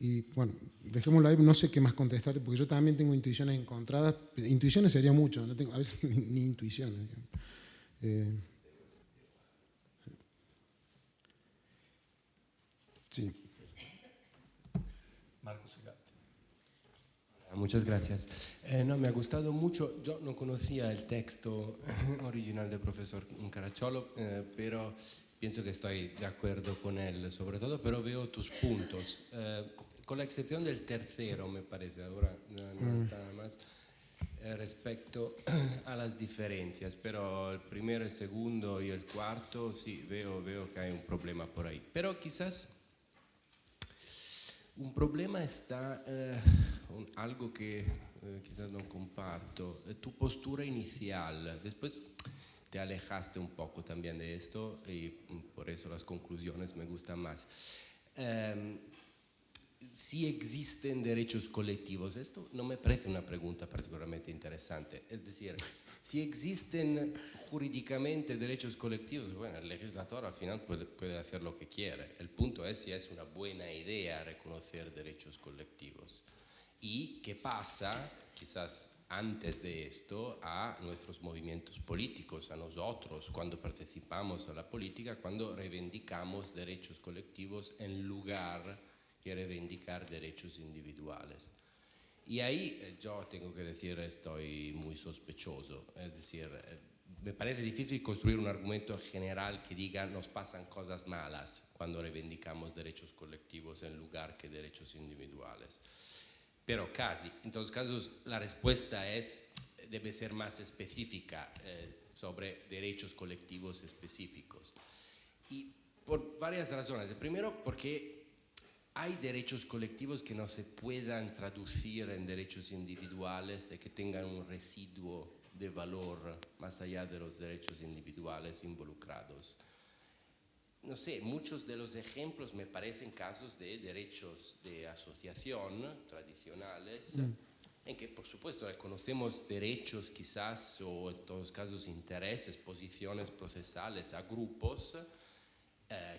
y bueno, dejémoslo ahí, no sé qué más contestarte, porque yo también tengo intuiciones encontradas. Intuiciones sería mucho, no tengo, a veces ni intuiciones. Sí. Marcos Segatti. Muchas gracias. No, me ha gustado mucho. Yo no conocía el texto original del profesor Caracciolo, pero pienso que estoy de acuerdo con él, sobre todo, pero veo tus puntos. Con la excepción del tercero, me parece, ahora no está nada más, respecto a las diferencias, pero el primero, el segundo y el cuarto, sí, veo que hay un problema por ahí. Pero quizás un problema está, algo que quizás no comparto, tu postura inicial. Después te alejaste un poco también de esto y por eso las conclusiones me gustan más. Si existen derechos colectivos, esto no me parece una pregunta particularmente interesante. Es decir, si existen jurídicamente derechos colectivos, bueno, el legislador al final puede hacer lo que quiere. El punto es si es una buena idea reconocer derechos colectivos. Y qué pasa, quizás antes de esto, a nuestros movimientos políticos, a nosotros, cuando participamos en la política, cuando reivindicamos derechos colectivos en lugar que reivindicar derechos individuales. Y ahí yo tengo que decir, estoy muy sospechoso. Es decir, me parece difícil construir un argumento general que diga nos pasan cosas malas cuando reivindicamos derechos colectivos en lugar que derechos individuales. Pero casi. En todos casos, la respuesta debe ser más específica sobre derechos colectivos específicos. Y por varias razones. Primero, porque hay derechos colectivos que no se puedan traducir en derechos individuales y que tengan un residuo de valor más allá de los derechos individuales involucrados. No sé, muchos de los ejemplos me parecen casos de derechos de asociación tradicionales, en que por supuesto reconocemos derechos quizás, o en todos casos intereses, posiciones procesales a grupos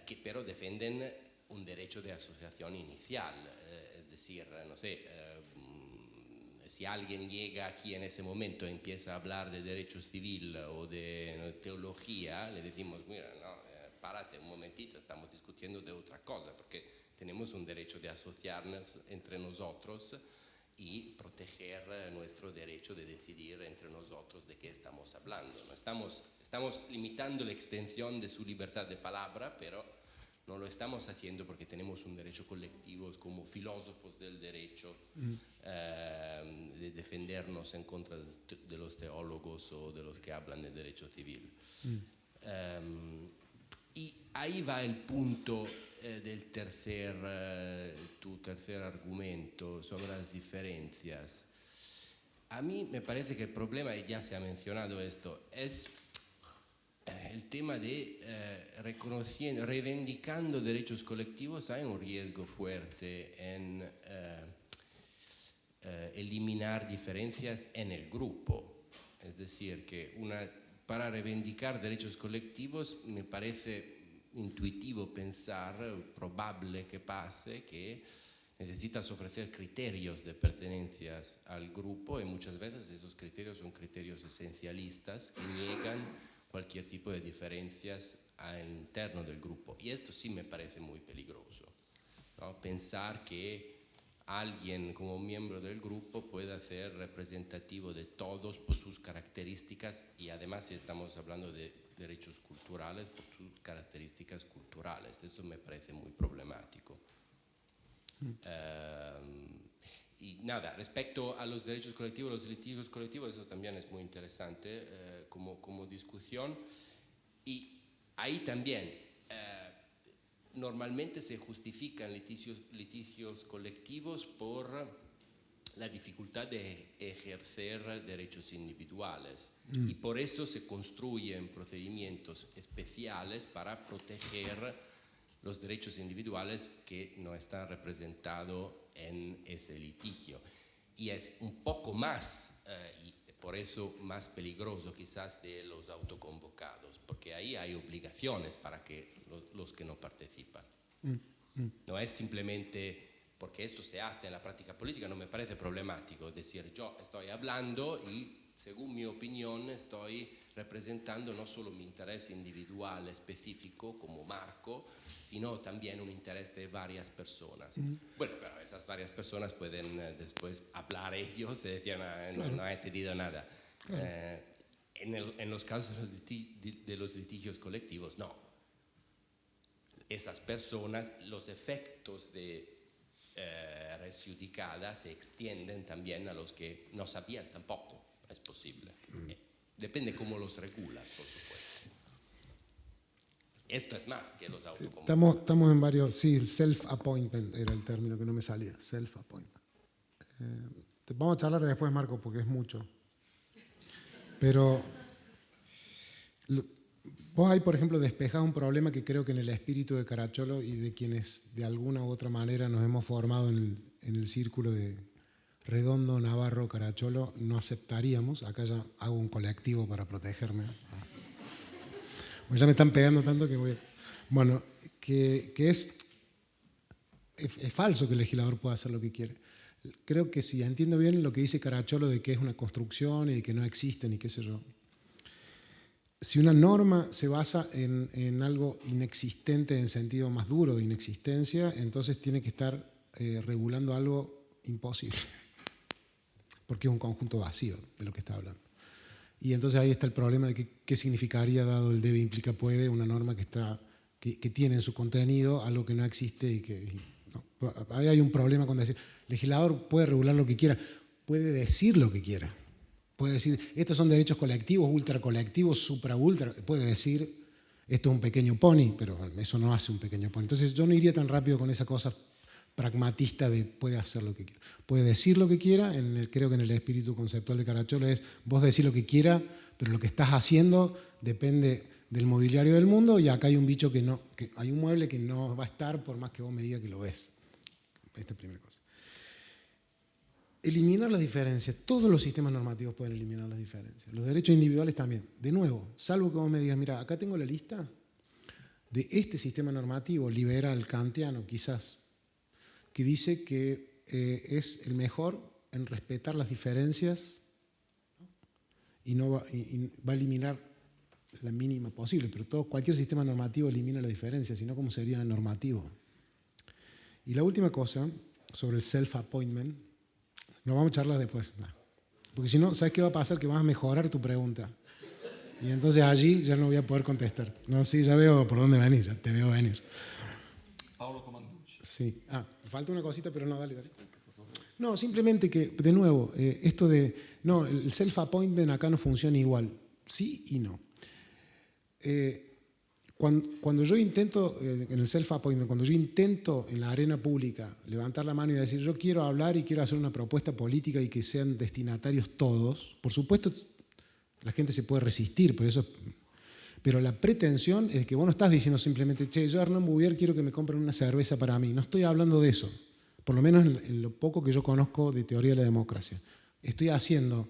que pero defienden un derecho de asociación inicial, es decir, no sé, si alguien llega aquí en ese momento y empieza a hablar de derecho civil o de teología, le decimos, mira, no, párate un momentito, estamos discutiendo de otra cosa, porque tenemos un derecho de asociarnos entre nosotros y proteger nuestro derecho de decidir entre nosotros de qué estamos hablando. No estamos limitando la extensión de su libertad de palabra, pero no lo estamos haciendo porque tenemos un derecho colectivo como filósofos del derecho de defendernos en contra de los teólogos o de los que hablan del derecho civil. Y ahí va el punto tu tercer argumento sobre las diferencias. A mí me parece que el problema, y ya se ha mencionado esto, es el tema de reivindicando derechos colectivos. Hay un riesgo fuerte en eliminar diferencias en el grupo. Es decir, que para reivindicar derechos colectivos me parece intuitivo pensar, probable que pase, que necesitas ofrecer criterios de pertenencias al grupo, y muchas veces esos criterios son criterios esencialistas que niegan cualquier tipo de diferencias al interno del grupo. Y esto sí me parece muy peligroso, ¿no? Pensar que alguien como miembro del grupo pueda ser representativo de todos por sus características, y además si estamos hablando de derechos culturales, por sus características culturales. Eso me parece muy problemático. Y nada, respecto a los derechos colectivos, los litigios colectivos, eso también es muy interesante como discusión. Y ahí también normalmente se justifican litigios colectivos por la dificultad de ejercer derechos individuales, y por eso se construyen procedimientos especiales para proteger los derechos individuales que no están representados en ese litigio. Y es un poco más, y por eso más peligroso quizás, de los autoconvocados, porque ahí hay obligaciones para los que no participan. No es simplemente, porque esto se hace en la práctica política, no me parece problemático decir yo estoy hablando y según mi opinión estoy representando no solo mi interés individual específico como Marco, sino también un interés de varias personas. Bueno, pero esas varias personas pueden después hablar ellos y decir no he entendido nada. Claro. En los casos de los litigios colectivos, no. Esas personas, los efectos de res judicata se extienden también a los que no sabían tampoco. Es posible. Depende cómo los regulas, por supuesto. Esto es más que los autoconvocados. Estamos en varios, sí, self-appointment era el término que no me salía, self-appointment. Vamos a charlar después, Marco, porque es mucho. Pero vos ahí, por ejemplo, despejás un problema que creo que en el espíritu de Caracciolo y de quienes de alguna u otra manera nos hemos formado en el círculo de Redondo, Navarro, Caracciolo, no aceptaríamos. Acá ya hago un colectivo para protegerme. Pues ya me están pegando tanto que voy. Bueno, que es falso que el legislador pueda hacer lo que quiere. Creo que si entiendo bien lo que dice Caracciolo de que es una construcción y de que no existen y qué sé yo. Si una norma se basa en algo inexistente en sentido más duro de inexistencia, entonces tiene que estar regulando algo imposible, porque es un conjunto vacío de lo que está hablando. Y entonces ahí está el problema de qué significaría, dado el debe implica puede, una norma que tiene en su contenido algo que no existe y que... No. Ahí hay un problema con decir, el legislador puede regular lo que quiera, puede decir lo que quiera. Puede decir, estos son derechos colectivos, ultracolectivos, supra-ultra. Puede decir, esto es un pequeño pony, pero eso no hace un pequeño pony. Entonces yo no iría tan rápido con esa cosa pragmatista de puede hacer lo que quiera. Puede decir lo que quiera, creo que en el espíritu conceptual de Caracciolo es vos decís lo que quiera, pero lo que estás haciendo depende del mobiliario del mundo, y acá hay un bicho que hay un mueble que no va a estar por más que vos me digas que lo ves. Esta es la primera cosa. Eliminar las diferencias. Todos los sistemas normativos pueden eliminar las diferencias. Los derechos individuales también. De nuevo, salvo que vos me digas, mira, acá tengo la lista de este sistema normativo liberal, kantiano, quizás, que dice que es el mejor en respetar las diferencias y va a eliminar la mínima posible. Pero cualquier sistema normativo elimina la diferencia, si no, ¿cómo sería normativo? Y la última cosa, sobre el self-appointment, lo vamos a charlar después. No. Porque si no, ¿sabes qué va a pasar? Que vas a mejorar tu pregunta. Y entonces allí ya no voy a poder contestar. No, sí, ya veo por dónde venís, ya te veo venir. Sí. Falta una cosita, pero no, dale. No, simplemente que, de nuevo, esto de, no, el self-appointment acá no funciona igual. Sí y no. Cuando yo intento, en el self-appointment, cuando yo intento en la arena pública levantar la mano y decir yo quiero hablar y quiero hacer una propuesta política y que sean destinatarios todos, por supuesto la gente se puede resistir, pero la pretensión es que vos no estás diciendo simplemente, che, yo Hernán Bouvier quiero que me compren una cerveza para mí. No estoy hablando de eso, por lo menos en lo poco que yo conozco de teoría de la democracia. Estoy haciendo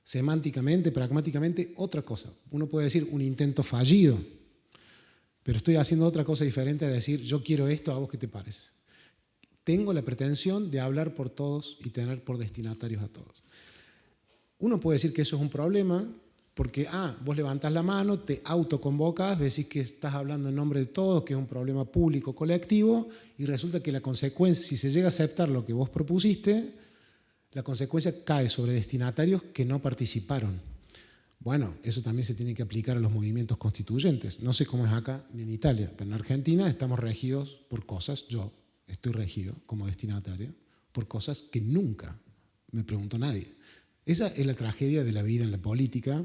semánticamente, pragmáticamente, otra cosa. Uno puede decir un intento fallido, pero estoy haciendo otra cosa diferente a decir yo quiero esto, ¿a vos qué te parece? Tengo la pretensión de hablar por todos y tener por destinatarios a todos. Uno puede decir que eso es un problema porque, vos levantás la mano, te autoconvocas, decís que estás hablando en nombre de todos, que es un problema público, colectivo, y resulta que la consecuencia, si se llega a aceptar lo que vos propusiste, la consecuencia cae sobre destinatarios que no participaron. Bueno, eso también se tiene que aplicar a los movimientos constituyentes. No sé cómo es acá ni en Italia, pero en Argentina estamos regidos por cosas, yo estoy regido como destinatario, por cosas que nunca me preguntó nadie. Esa es la tragedia de la vida en la política,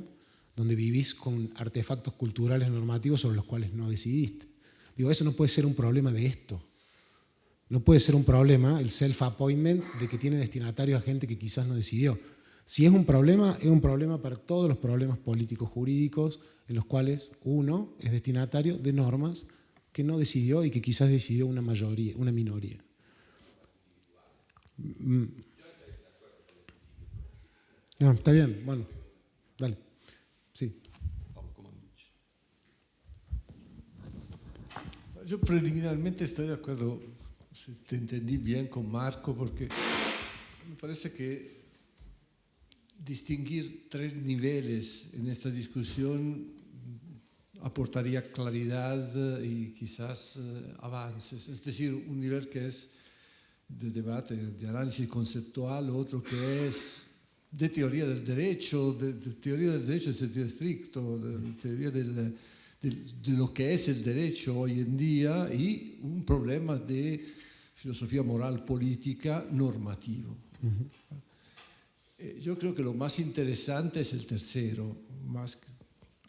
donde vivís con artefactos culturales normativos sobre los cuales no decidiste. Digo, eso no puede ser un problema de esto. No puede ser un problema el self-appointment de que tiene destinatarios a gente que quizás no decidió. Si es un problema para todos los problemas políticos jurídicos en los cuales uno es destinatario de normas que no decidió y que quizás decidió una mayoría, una minoría. No, está bien, bueno, dale. Sí. Yo preliminarmente estoy de acuerdo, si te entendí bien, con Marco, porque me parece que distinguir 3 niveles en esta discusión aportaría claridad y quizás avances. Es decir, un nivel que es de debate, de análisis conceptual, otro que es de teoría del derecho, de teoría del derecho en sentido estricto, de teoría de lo que es el derecho hoy en día, y un problema de filosofía moral política normativo. Yo creo que lo más interesante es el tercero,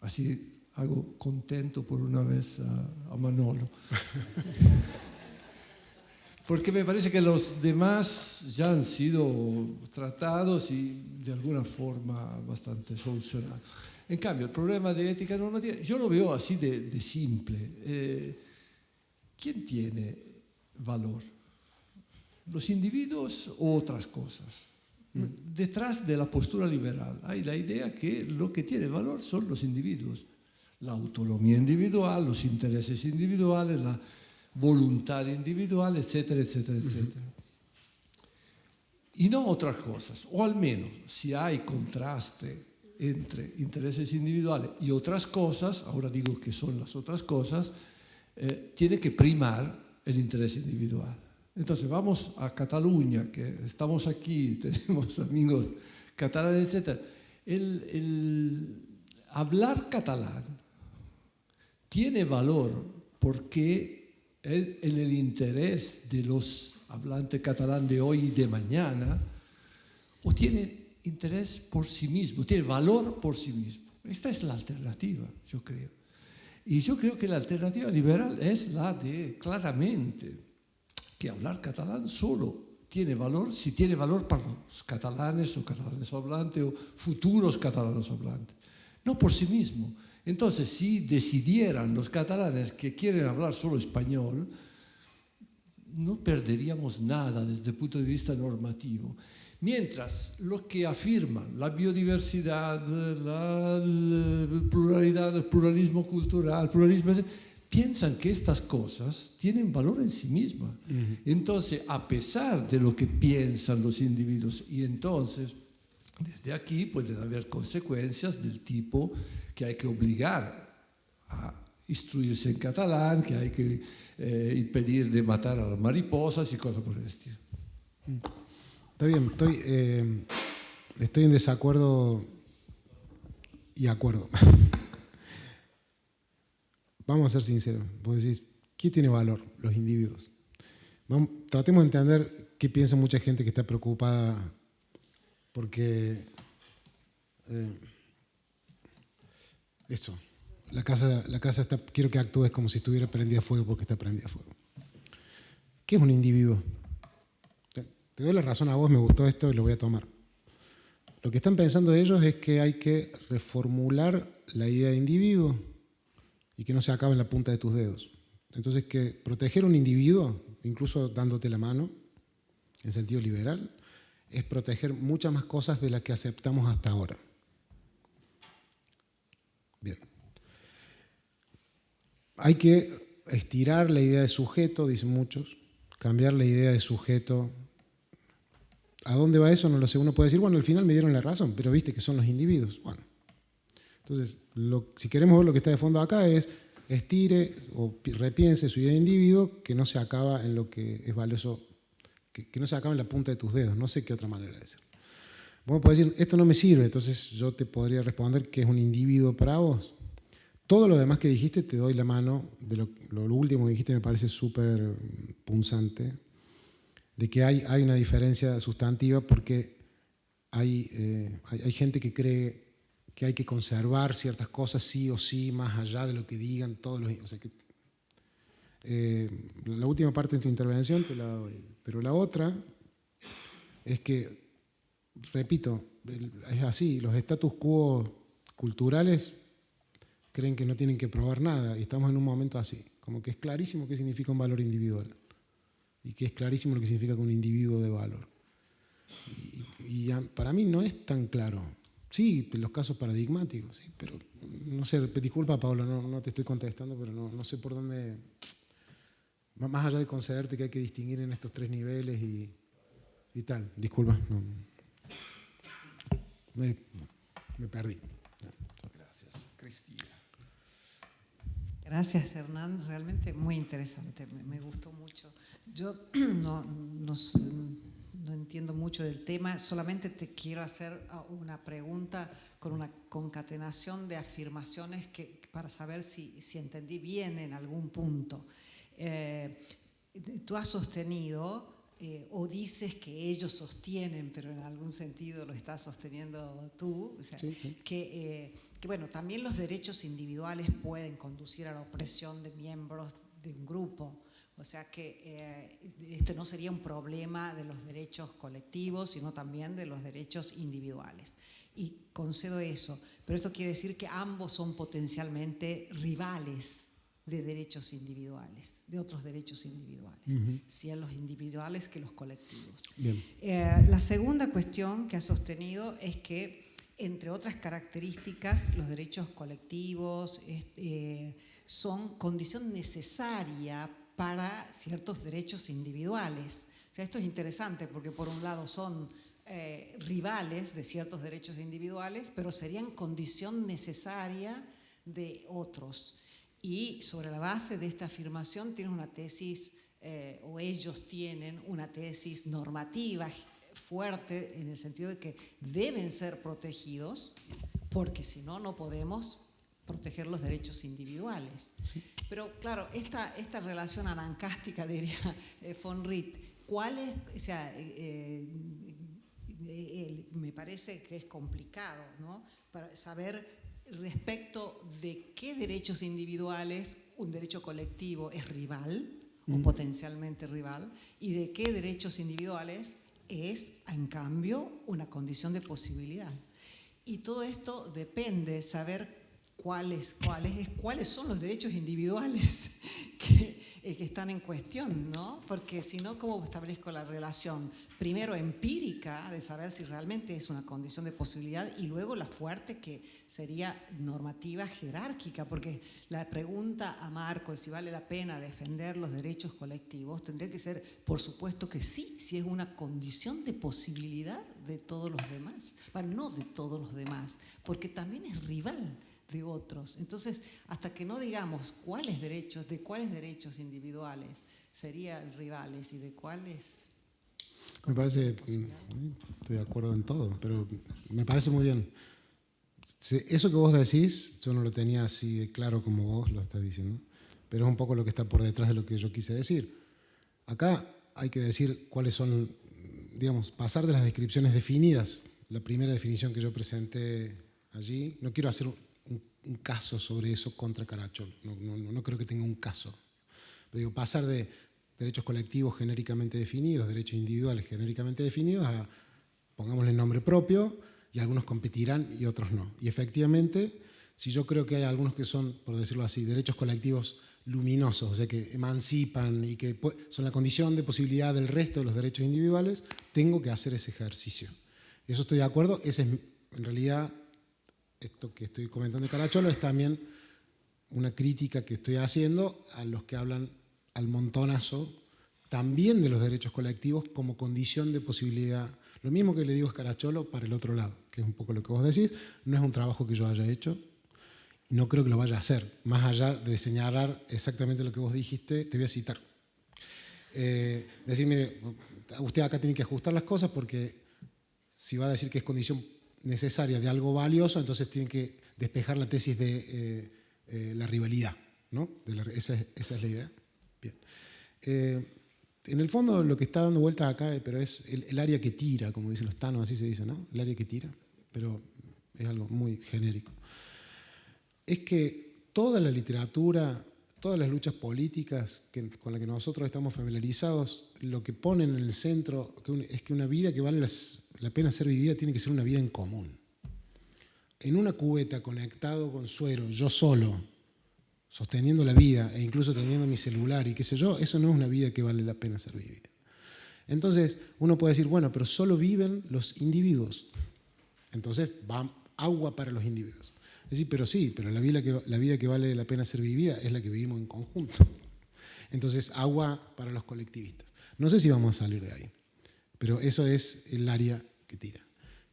así hago contento por una vez a Manolo. Porque me parece que los demás ya han sido tratados y de alguna forma bastante solucionados. En cambio, el problema de ética normativa, yo lo veo así de simple. ¿Quién tiene valor? ¿Los individuos o otras cosas? Detrás de la postura liberal hay la idea que lo que tiene valor son los individuos. La autonomía individual, los intereses individuales, la voluntad individual, etcétera, etcétera, etcétera. Y no otras cosas, o al menos si hay contraste entre intereses individuales y otras cosas, ahora digo que son las otras cosas, tiene que primar el interés individual. Entonces vamos a Cataluña, que estamos aquí, tenemos amigos catalanes, etcétera. El hablar catalán tiene valor porque en el interés de los hablantes catalán de hoy y de mañana, o tiene interés por sí mismo, tiene valor por sí mismo. Esta es la alternativa, yo creo. Y yo creo que la alternativa liberal es la de, claramente, que hablar catalán solo tiene valor si tiene valor para los catalanes o catalanes hablantes o futuros catalanes hablantes, no por sí mismo. Entonces, si decidieran los catalanes que quieren hablar solo español, no perderíamos nada desde el punto de vista normativo. Mientras los que afirman la biodiversidad, la pluralidad, el pluralismo cultural, piensan que estas cosas tienen valor en sí mismas. Entonces, a pesar de lo que piensan los individuos, y entonces, desde aquí pueden haber consecuencias del tipo que hay que obligar a instruirse en catalán, que hay que impedir de matar a las mariposas y cosas por el estilo. Está bien, estoy en desacuerdo y acuerdo. Vamos a ser sinceros, vos decís, ¿qué tiene valor? Los individuos. Tratemos de entender qué piensa mucha gente que está preocupada porque la casa está, quiero que actúes como si estuviera prendida a fuego porque está prendida a fuego. ¿Qué es un individuo? Te doy la razón a vos, me gustó esto y lo voy a tomar. Lo que están pensando ellos es que hay que reformular la idea de individuo y que no se acabe en la punta de tus dedos. Entonces, que proteger a un individuo, incluso dándote la mano, en sentido liberal, es proteger muchas más cosas de las que aceptamos hasta ahora. Bien. Hay que estirar la idea de sujeto, dicen muchos, cambiar la idea de sujeto. ¿A dónde va eso? No lo sé. Uno puede decir, bueno, al final me dieron la razón, pero viste que son los individuos. Bueno, entonces, si queremos ver lo que está de fondo acá es estire o repiense su idea de individuo que no se acaba en lo que es valioso, que no se acaba en la punta de tus dedos. No sé qué otra manera de decirlo. Vos podés decir, esto no me sirve, entonces yo te podría responder que es un individuo para vos. Todo lo demás que dijiste te doy la mano, de lo último que dijiste me parece súper punzante, de que hay una diferencia sustantiva porque hay gente que cree que hay que conservar ciertas cosas sí o sí, más allá de lo que digan todos los... O sea que, la última parte de tu intervención te la doy, pero la otra es que, repito, es así, los status quo culturales creen que no tienen que probar nada y estamos en un momento así, como que es clarísimo qué significa un valor individual y que es clarísimo lo que significa que un individuo de valor. Y para mí no es tan claro. Sí, los casos paradigmáticos, sí, pero no sé, disculpa Paula, no te estoy contestando, pero no sé por dónde, más allá de concederte que hay que distinguir en estos tres niveles y tal, disculpa, me perdí. Gracias, Cristina. Gracias, Hernán. Realmente muy interesante. Me gustó mucho. Yo no entiendo mucho del tema. Solamente te quiero hacer una pregunta con una concatenación de afirmaciones para saber si entendí bien en algún punto. Tú has sostenido, o dices que ellos sostienen, pero en algún sentido lo estás sosteniendo tú, o sea, sí. Que bueno, también los derechos individuales pueden conducir a la opresión de miembros de un grupo, o sea que este no sería un problema de los derechos colectivos, sino también de los derechos individuales. Y concedo eso, pero esto quiere decir que ambos son potencialmente rivales de derechos individuales, de otros derechos individuales, sean los individuales que los colectivos. Bien. La segunda cuestión que ha sostenido es que, entre otras características, los derechos colectivos son condición necesaria para ciertos derechos individuales. O sea, esto es interesante porque por un lado son rivales de ciertos derechos individuales, pero serían condición necesaria de otros. Y sobre la base de esta afirmación tienes una tesis, o ellos tienen una tesis normativa fuerte en el sentido de que deben ser protegidos porque si no, no podemos proteger los derechos individuales. Sí. Pero claro, esta relación anancástica, diría von Wright, ¿cuál es? O sea, me parece que es complicado, ¿no? Para saber respecto de qué derechos individuales un derecho colectivo es rival o potencialmente rival y de qué derechos individuales es, en cambio, una condición de posibilidad. Y todo esto depende de saber cuáles son los derechos individuales que están en cuestión, ¿no? Porque si no, ¿cómo establezco la relación? Primero empírica, de saber si realmente es una condición de posibilidad, y luego la fuerte, que sería normativa jerárquica, porque la pregunta a Marco de si vale la pena defender los derechos colectivos tendría que ser, por supuesto que sí, si es una condición de posibilidad de todos los demás. Bueno, no de todos los demás, porque también es rival de otros. Entonces, hasta que no digamos de cuáles derechos individuales serían rivales y de cuáles... Me parece, estoy de acuerdo en todo, pero me parece muy bien. Eso que vos decís, yo no lo tenía así de claro como vos lo estás diciendo, pero es un poco lo que está por detrás de lo que yo quise decir. Acá hay que decir cuáles son, digamos, pasar de las descripciones definidas, la primera definición que yo presenté allí. No quiero hacer un caso sobre eso contra Caracciolo, no creo que tenga un caso. Pero digo, pasar de derechos colectivos genéricamente definidos, derechos individuales genéricamente definidos, a, pongámosle nombre propio, y algunos competirán y otros no. Y efectivamente, si yo creo que hay algunos que son, por decirlo así, derechos colectivos luminosos, o sea, que emancipan y que son la condición de posibilidad del resto de los derechos individuales, tengo que hacer ese ejercicio. Eso estoy de acuerdo. Ese es, en realidad, esto que estoy comentando de Caracciolo es también una crítica que estoy haciendo a los que hablan al montonazo también de los derechos colectivos como condición de posibilidad. Lo mismo que le digo a Caracciolo para el otro lado, que es un poco lo que vos decís. No es un trabajo que yo haya hecho y no creo que lo vaya a hacer. Más allá de señalar exactamente lo que vos dijiste, te voy a citar. Decirme, usted acá tiene que ajustar las cosas porque si va a decir que es condición necesaria de algo valioso, entonces tiene que despejar la tesis de la rivalidad, ¿no? Esa es la idea. Bien. En el fondo lo que está dando vueltas acá, pero es el área que tira, como dicen los tanos, así se dice, ¿no? El área que tira, pero es algo muy genérico. Es que toda la literatura, todas las luchas políticas con las que nosotros estamos familiarizados, lo que ponen en el centro es que una vida que vale la pena ser vivida tiene que ser una vida en común. En una cubeta conectado con suero, yo solo, sosteniendo la vida e incluso teniendo mi celular y qué sé yo, eso no es una vida que vale la pena ser vivida. Entonces uno puede decir, bueno, pero solo viven los individuos. Entonces va agua para los individuos. Es decir, pero sí, pero la vida que vale la pena ser vivida es la que vivimos en conjunto. Entonces agua para los colectivistas. No sé si vamos a salir de ahí, pero eso es el área que tira.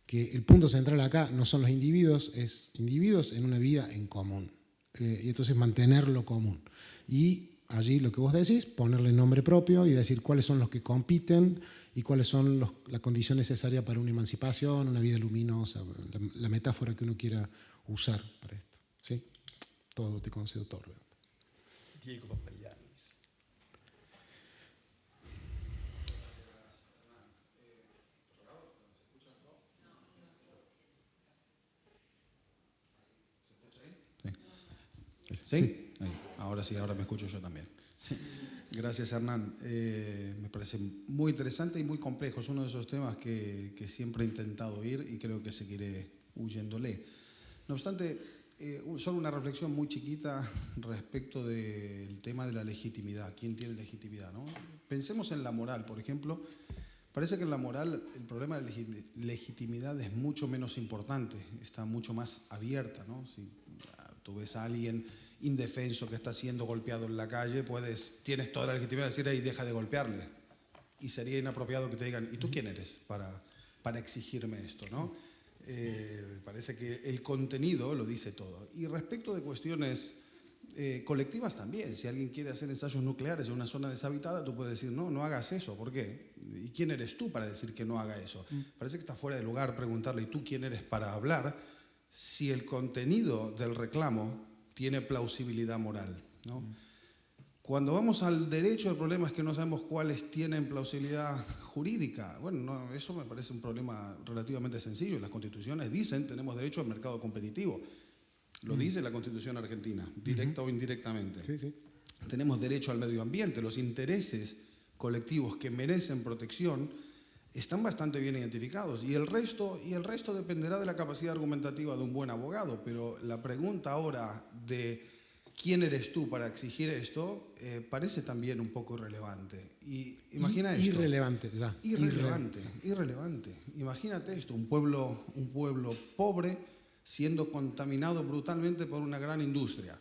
Que el punto central acá no son los individuos, es individuos en una vida en común. Y entonces mantenerlo común. Y allí lo que vos decís, ponerle nombre propio y decir cuáles son los que compiten y cuáles son la condición necesaria para una emancipación, una vida luminosa, la metáfora que uno quiera usar para esto. ¿Sí? Todo te concedo todo. Diego Papagiannis. ¿Sí? Ahí. Ahora sí, ahora me escucho yo también. Sí. Gracias, Hernán. Me parece muy interesante y muy complejo. Es uno de esos temas que siempre he intentado ir y creo que seguiré huyéndole. No obstante, solo una reflexión muy chiquita respecto del tema de la legitimidad. ¿Quién tiene legitimidad, no? Pensemos en la moral, por ejemplo. Parece que en la moral el problema de la legitimidad es mucho menos importante, está mucho más abierta, ¿no? Si tú ves a alguien indefenso que está siendo golpeado en la calle, tienes toda la legitimidad de decir, ahí deja de golpearle. Y sería inapropiado que te digan, ¿y tú quién eres para exigirme esto, ¿no? Parece que el contenido lo dice todo. Y respecto de cuestiones colectivas también, si alguien quiere hacer ensayos nucleares en una zona deshabitada, tú puedes decir, no hagas eso, ¿por qué? ¿Y quién eres tú para decir que no haga eso? Parece que está fuera de lugar preguntarle, ¿y tú quién eres para hablar? Si el contenido del reclamo tiene plausibilidad moral, ¿no? Cuando vamos al derecho, el problema es que no sabemos cuáles tienen plausibilidad jurídica. Bueno, no, eso me parece un problema relativamente sencillo. Las constituciones dicen tenemos derecho al mercado competitivo. Lo dice la Constitución argentina, directa o indirectamente. Sí, sí. Tenemos derecho al medio ambiente. Los intereses colectivos que merecen protección están bastante bien identificados. Y el resto dependerá de la capacidad argumentativa de un buen abogado. Pero la pregunta ahora de ¿quién eres tú para exigir esto? Parece también un poco irrelevante. Y imagina esto. Irrelevante, ya. Irrelevante. Imagínate esto, un pueblo pobre siendo contaminado brutalmente por una gran industria.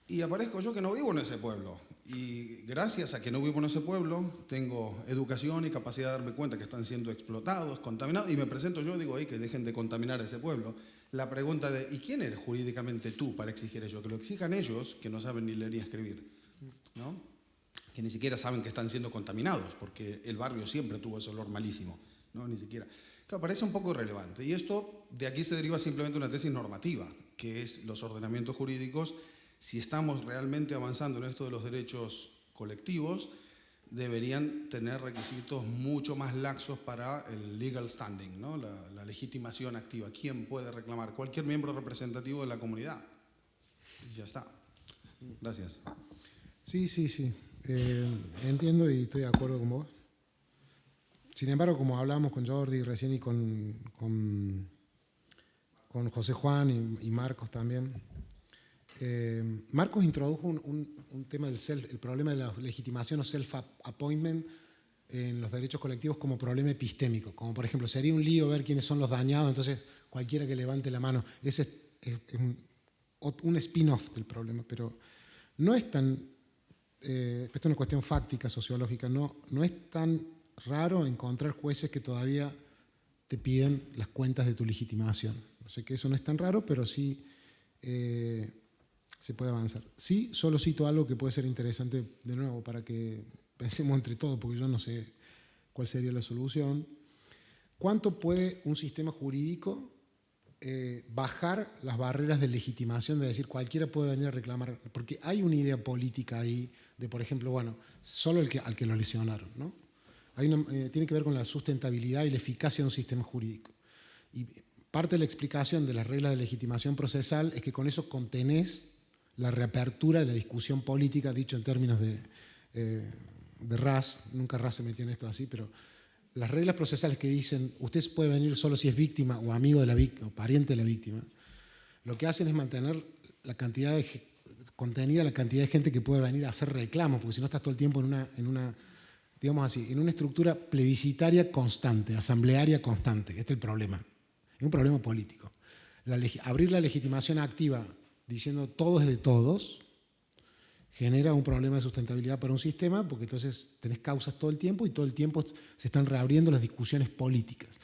Y aparezco yo que no vivo en ese pueblo. Y gracias a que no vivo en ese pueblo, tengo educación y capacidad de darme cuenta que están siendo explotados, contaminados, y me presento yo y digo, que dejen de contaminar ese pueblo. La pregunta de, ¿y quién eres jurídicamente tú para exigir eso? Que lo exijan ellos, que no saben ni leer ni escribir, ¿no? Que ni siquiera saben que están siendo contaminados, porque el barrio siempre tuvo ese olor malísimo, ¿no? Ni siquiera. Claro, parece un poco irrelevante. Y esto, de aquí se deriva simplemente una tesis normativa, que es los ordenamientos jurídicos. Si estamos realmente avanzando en esto de los derechos colectivos, deberían tener requisitos mucho más laxos para el legal standing, ¿no? La legitimación activa. ¿Quién puede reclamar? Cualquier miembro representativo de la comunidad. Y ya está. Gracias. Sí. Entiendo y estoy de acuerdo con vos. Sin embargo, como hablábamos con Jordi recién y con José Juan y Marcos también, Marcos introdujo un tema del el problema de la legitimación o self-appointment en los derechos colectivos como problema epistémico. Como por ejemplo, sería un lío ver quiénes son los dañados, entonces cualquiera que levante la mano. Ese es un spin-off del problema, pero no es tan, esto es una cuestión fáctica, sociológica, no es tan raro encontrar jueces que todavía te piden las cuentas de tu legitimación. No sé que eso no es tan raro, pero sí se puede avanzar. Sí, solo cito algo que puede ser interesante de nuevo para que pensemos entre todos, porque yo no sé cuál sería la solución. ¿Cuánto puede un sistema jurídico bajar las barreras de legitimación, de decir cualquiera puede venir a reclamar? Porque hay una idea política ahí de, por ejemplo, bueno, solo al que lo lesionaron, ¿no? Tiene que ver con la sustentabilidad y la eficacia de un sistema jurídico. Y parte de la explicación de las reglas de legitimación procesal es que con eso contenés la reapertura de la discusión política, dicho en términos de Ras, nunca Ras se metió en esto así, pero las reglas procesales que dicen usted puede venir solo si es víctima o amigo de la víctima o pariente de la víctima, lo que hacen es mantener contenida la cantidad de gente que puede venir a hacer reclamos, porque si no estás todo el tiempo en una digamos así, en una estructura plebiscitaria constante, asamblearia constante. Este es el problema. Es un problema político. Abrir la legitimación activa diciendo todo es de todos genera un problema de sustentabilidad para un sistema, porque entonces tenés causas todo el tiempo y todo el tiempo se están reabriendo las discusiones políticas.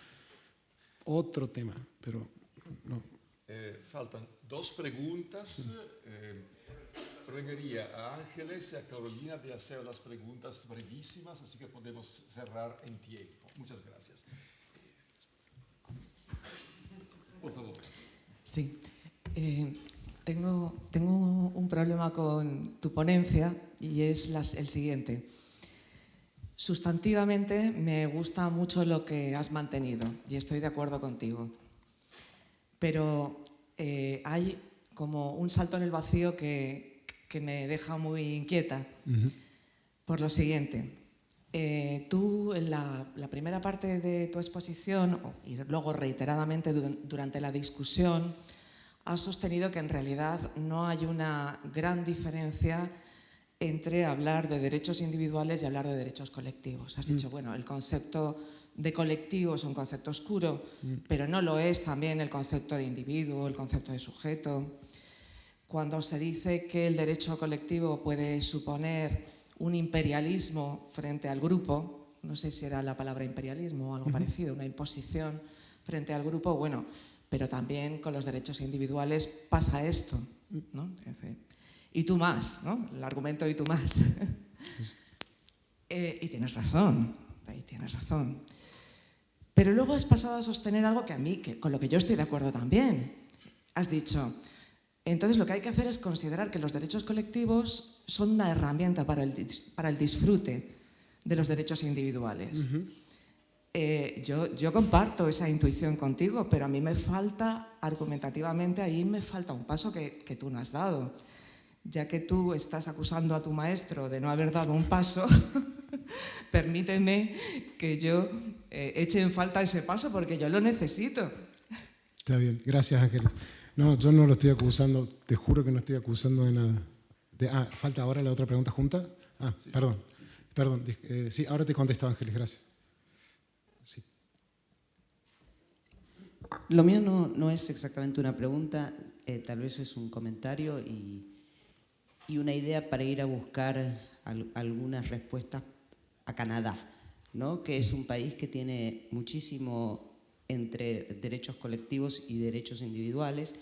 Otro tema, pero no. Faltan dos preguntas. Ruegaría a Ángeles y a Carolina de hacer las preguntas brevísimas, así que podemos cerrar en tiempo. Muchas gracias. Por favor. Sí. Tengo un problema con tu ponencia y es el siguiente. Sustantivamente me gusta mucho lo que has mantenido y estoy de acuerdo contigo. Pero hay como un salto en el vacío que me deja muy inquieta. Por lo siguiente. Tú en la primera parte de tu exposición y luego reiteradamente durante la discusión has sostenido que en realidad no hay una gran diferencia entre hablar de derechos individuales y hablar de derechos colectivos. Has dicho, bueno, el concepto de colectivo es un concepto oscuro, pero no lo es también el concepto de individuo, el concepto de sujeto. Cuando se dice que el derecho colectivo puede suponer un imperialismo frente al grupo, no sé si era la palabra imperialismo o algo parecido, una imposición frente al grupo, bueno, pero también con los derechos individuales pasa esto, ¿no? Y tú más, ¿no? El argumento y tú más. Y tienes razón, Pero luego has pasado a sostener algo con lo que yo estoy de acuerdo también. Has dicho, entonces lo que hay que hacer es considerar que los derechos colectivos son una herramienta para el disfrute de los derechos individuales. Yo comparto esa intuición contigo, pero a mí me falta, argumentativamente, ahí me falta un paso que tú no has dado. Ya que tú estás acusando a tu maestro de no haber dado un paso, permíteme que yo eche en falta ese paso porque yo lo necesito. Está bien, gracias Ángeles. No, yo no lo estoy acusando, te juro que no estoy acusando de nada. ¿Falta ahora la otra pregunta junta? Sí, perdón. Sí. Perdón, sí, ahora te contesto Ángeles, gracias. Sí. Lo mío no es exactamente una pregunta, tal vez es un comentario y una idea para ir a buscar algunas respuestas a Canadá, ¿no? Que es un país que tiene muchísimo entre derechos colectivos y derechos individuales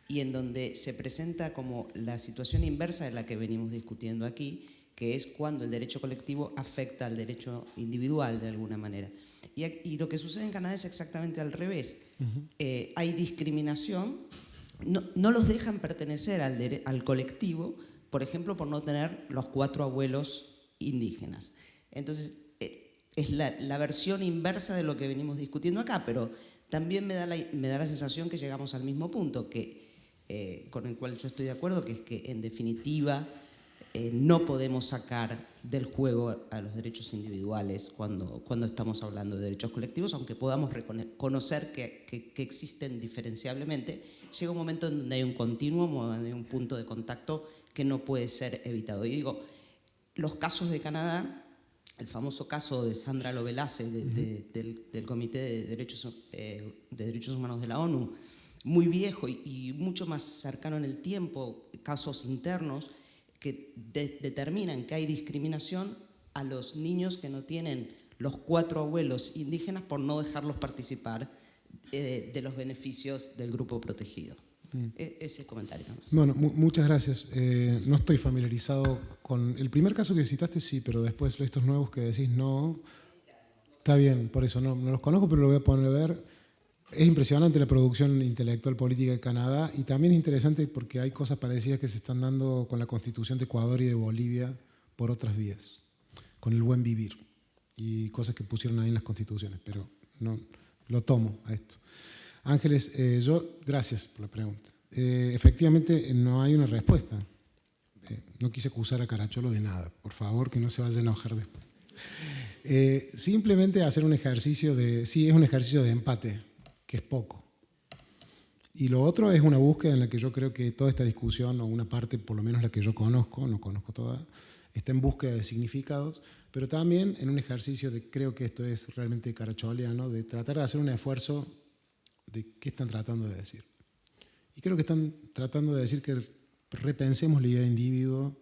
y en donde se presenta como la situación inversa de la que venimos discutiendo aquí, que es cuando el derecho colectivo afecta al derecho individual de alguna manera. Y lo que sucede en Canadá es exactamente al revés. Hay discriminación, no los dejan pertenecer al colectivo, por ejemplo, por no tener los 4 abuelos indígenas. Entonces, es la versión inversa de lo que venimos discutiendo acá, pero también me da la sensación que llegamos al mismo punto, con el cual yo estoy de acuerdo, que es que en definitiva no podemos sacar del juego a los derechos individuales cuando estamos hablando de derechos colectivos, aunque podamos reconocer que existen diferenciablemente. Llega un momento en donde hay un continuum, donde hay un punto de contacto que no puede ser evitado. Y digo, los casos de Canadá, el famoso caso de Sandra Lovelace del Comité de Derechos Humanos de la ONU, muy viejo y mucho más cercano en el tiempo, casos internos que determinan que hay discriminación a los niños que no tienen los 4 abuelos indígenas por no dejarlos participar de los beneficios del grupo protegido. Ese comentario nomás. Bueno, muchas gracias. No estoy familiarizado con el primer caso que citaste, sí, pero después estos nuevos que decís no. Está bien, por eso no los conozco, pero lo voy a poner a ver. Es impresionante la producción intelectual política de Canadá y también es interesante porque hay cosas parecidas que se están dando con la Constitución de Ecuador y de Bolivia por otras vías, con el buen vivir y cosas que pusieron ahí en las constituciones, pero no lo tomo a esto. Ángeles, gracias por la pregunta. Efectivamente, no hay una respuesta. No quise acusar a Caracholo de nada, por favor, que no se vaya a enojar después. Simplemente hacer un ejercicio sí, es un ejercicio de empate, que es poco. Y lo otro es una búsqueda en la que yo creo que toda esta discusión, o una parte, por lo menos la que yo conozco, no conozco toda, está en búsqueda de significados, pero también en un ejercicio de, creo que esto es realmente caracholiano, de tratar de hacer un esfuerzo de qué están tratando de decir. Y creo que están tratando de decir que repensemos la idea de individuo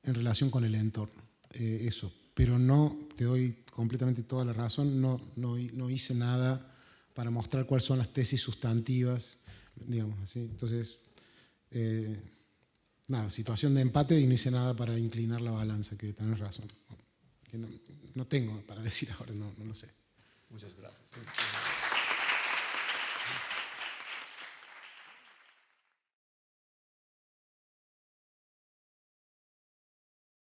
en relación con el entorno. Eso. Pero no, te doy completamente toda la razón, no hice nada para mostrar cuáles son las tesis sustantivas, digamos así. Entonces, nada, situación de empate y no hice nada para inclinar la balanza, que tenés razón. Que no tengo para decir ahora, no lo sé. Muchas gracias.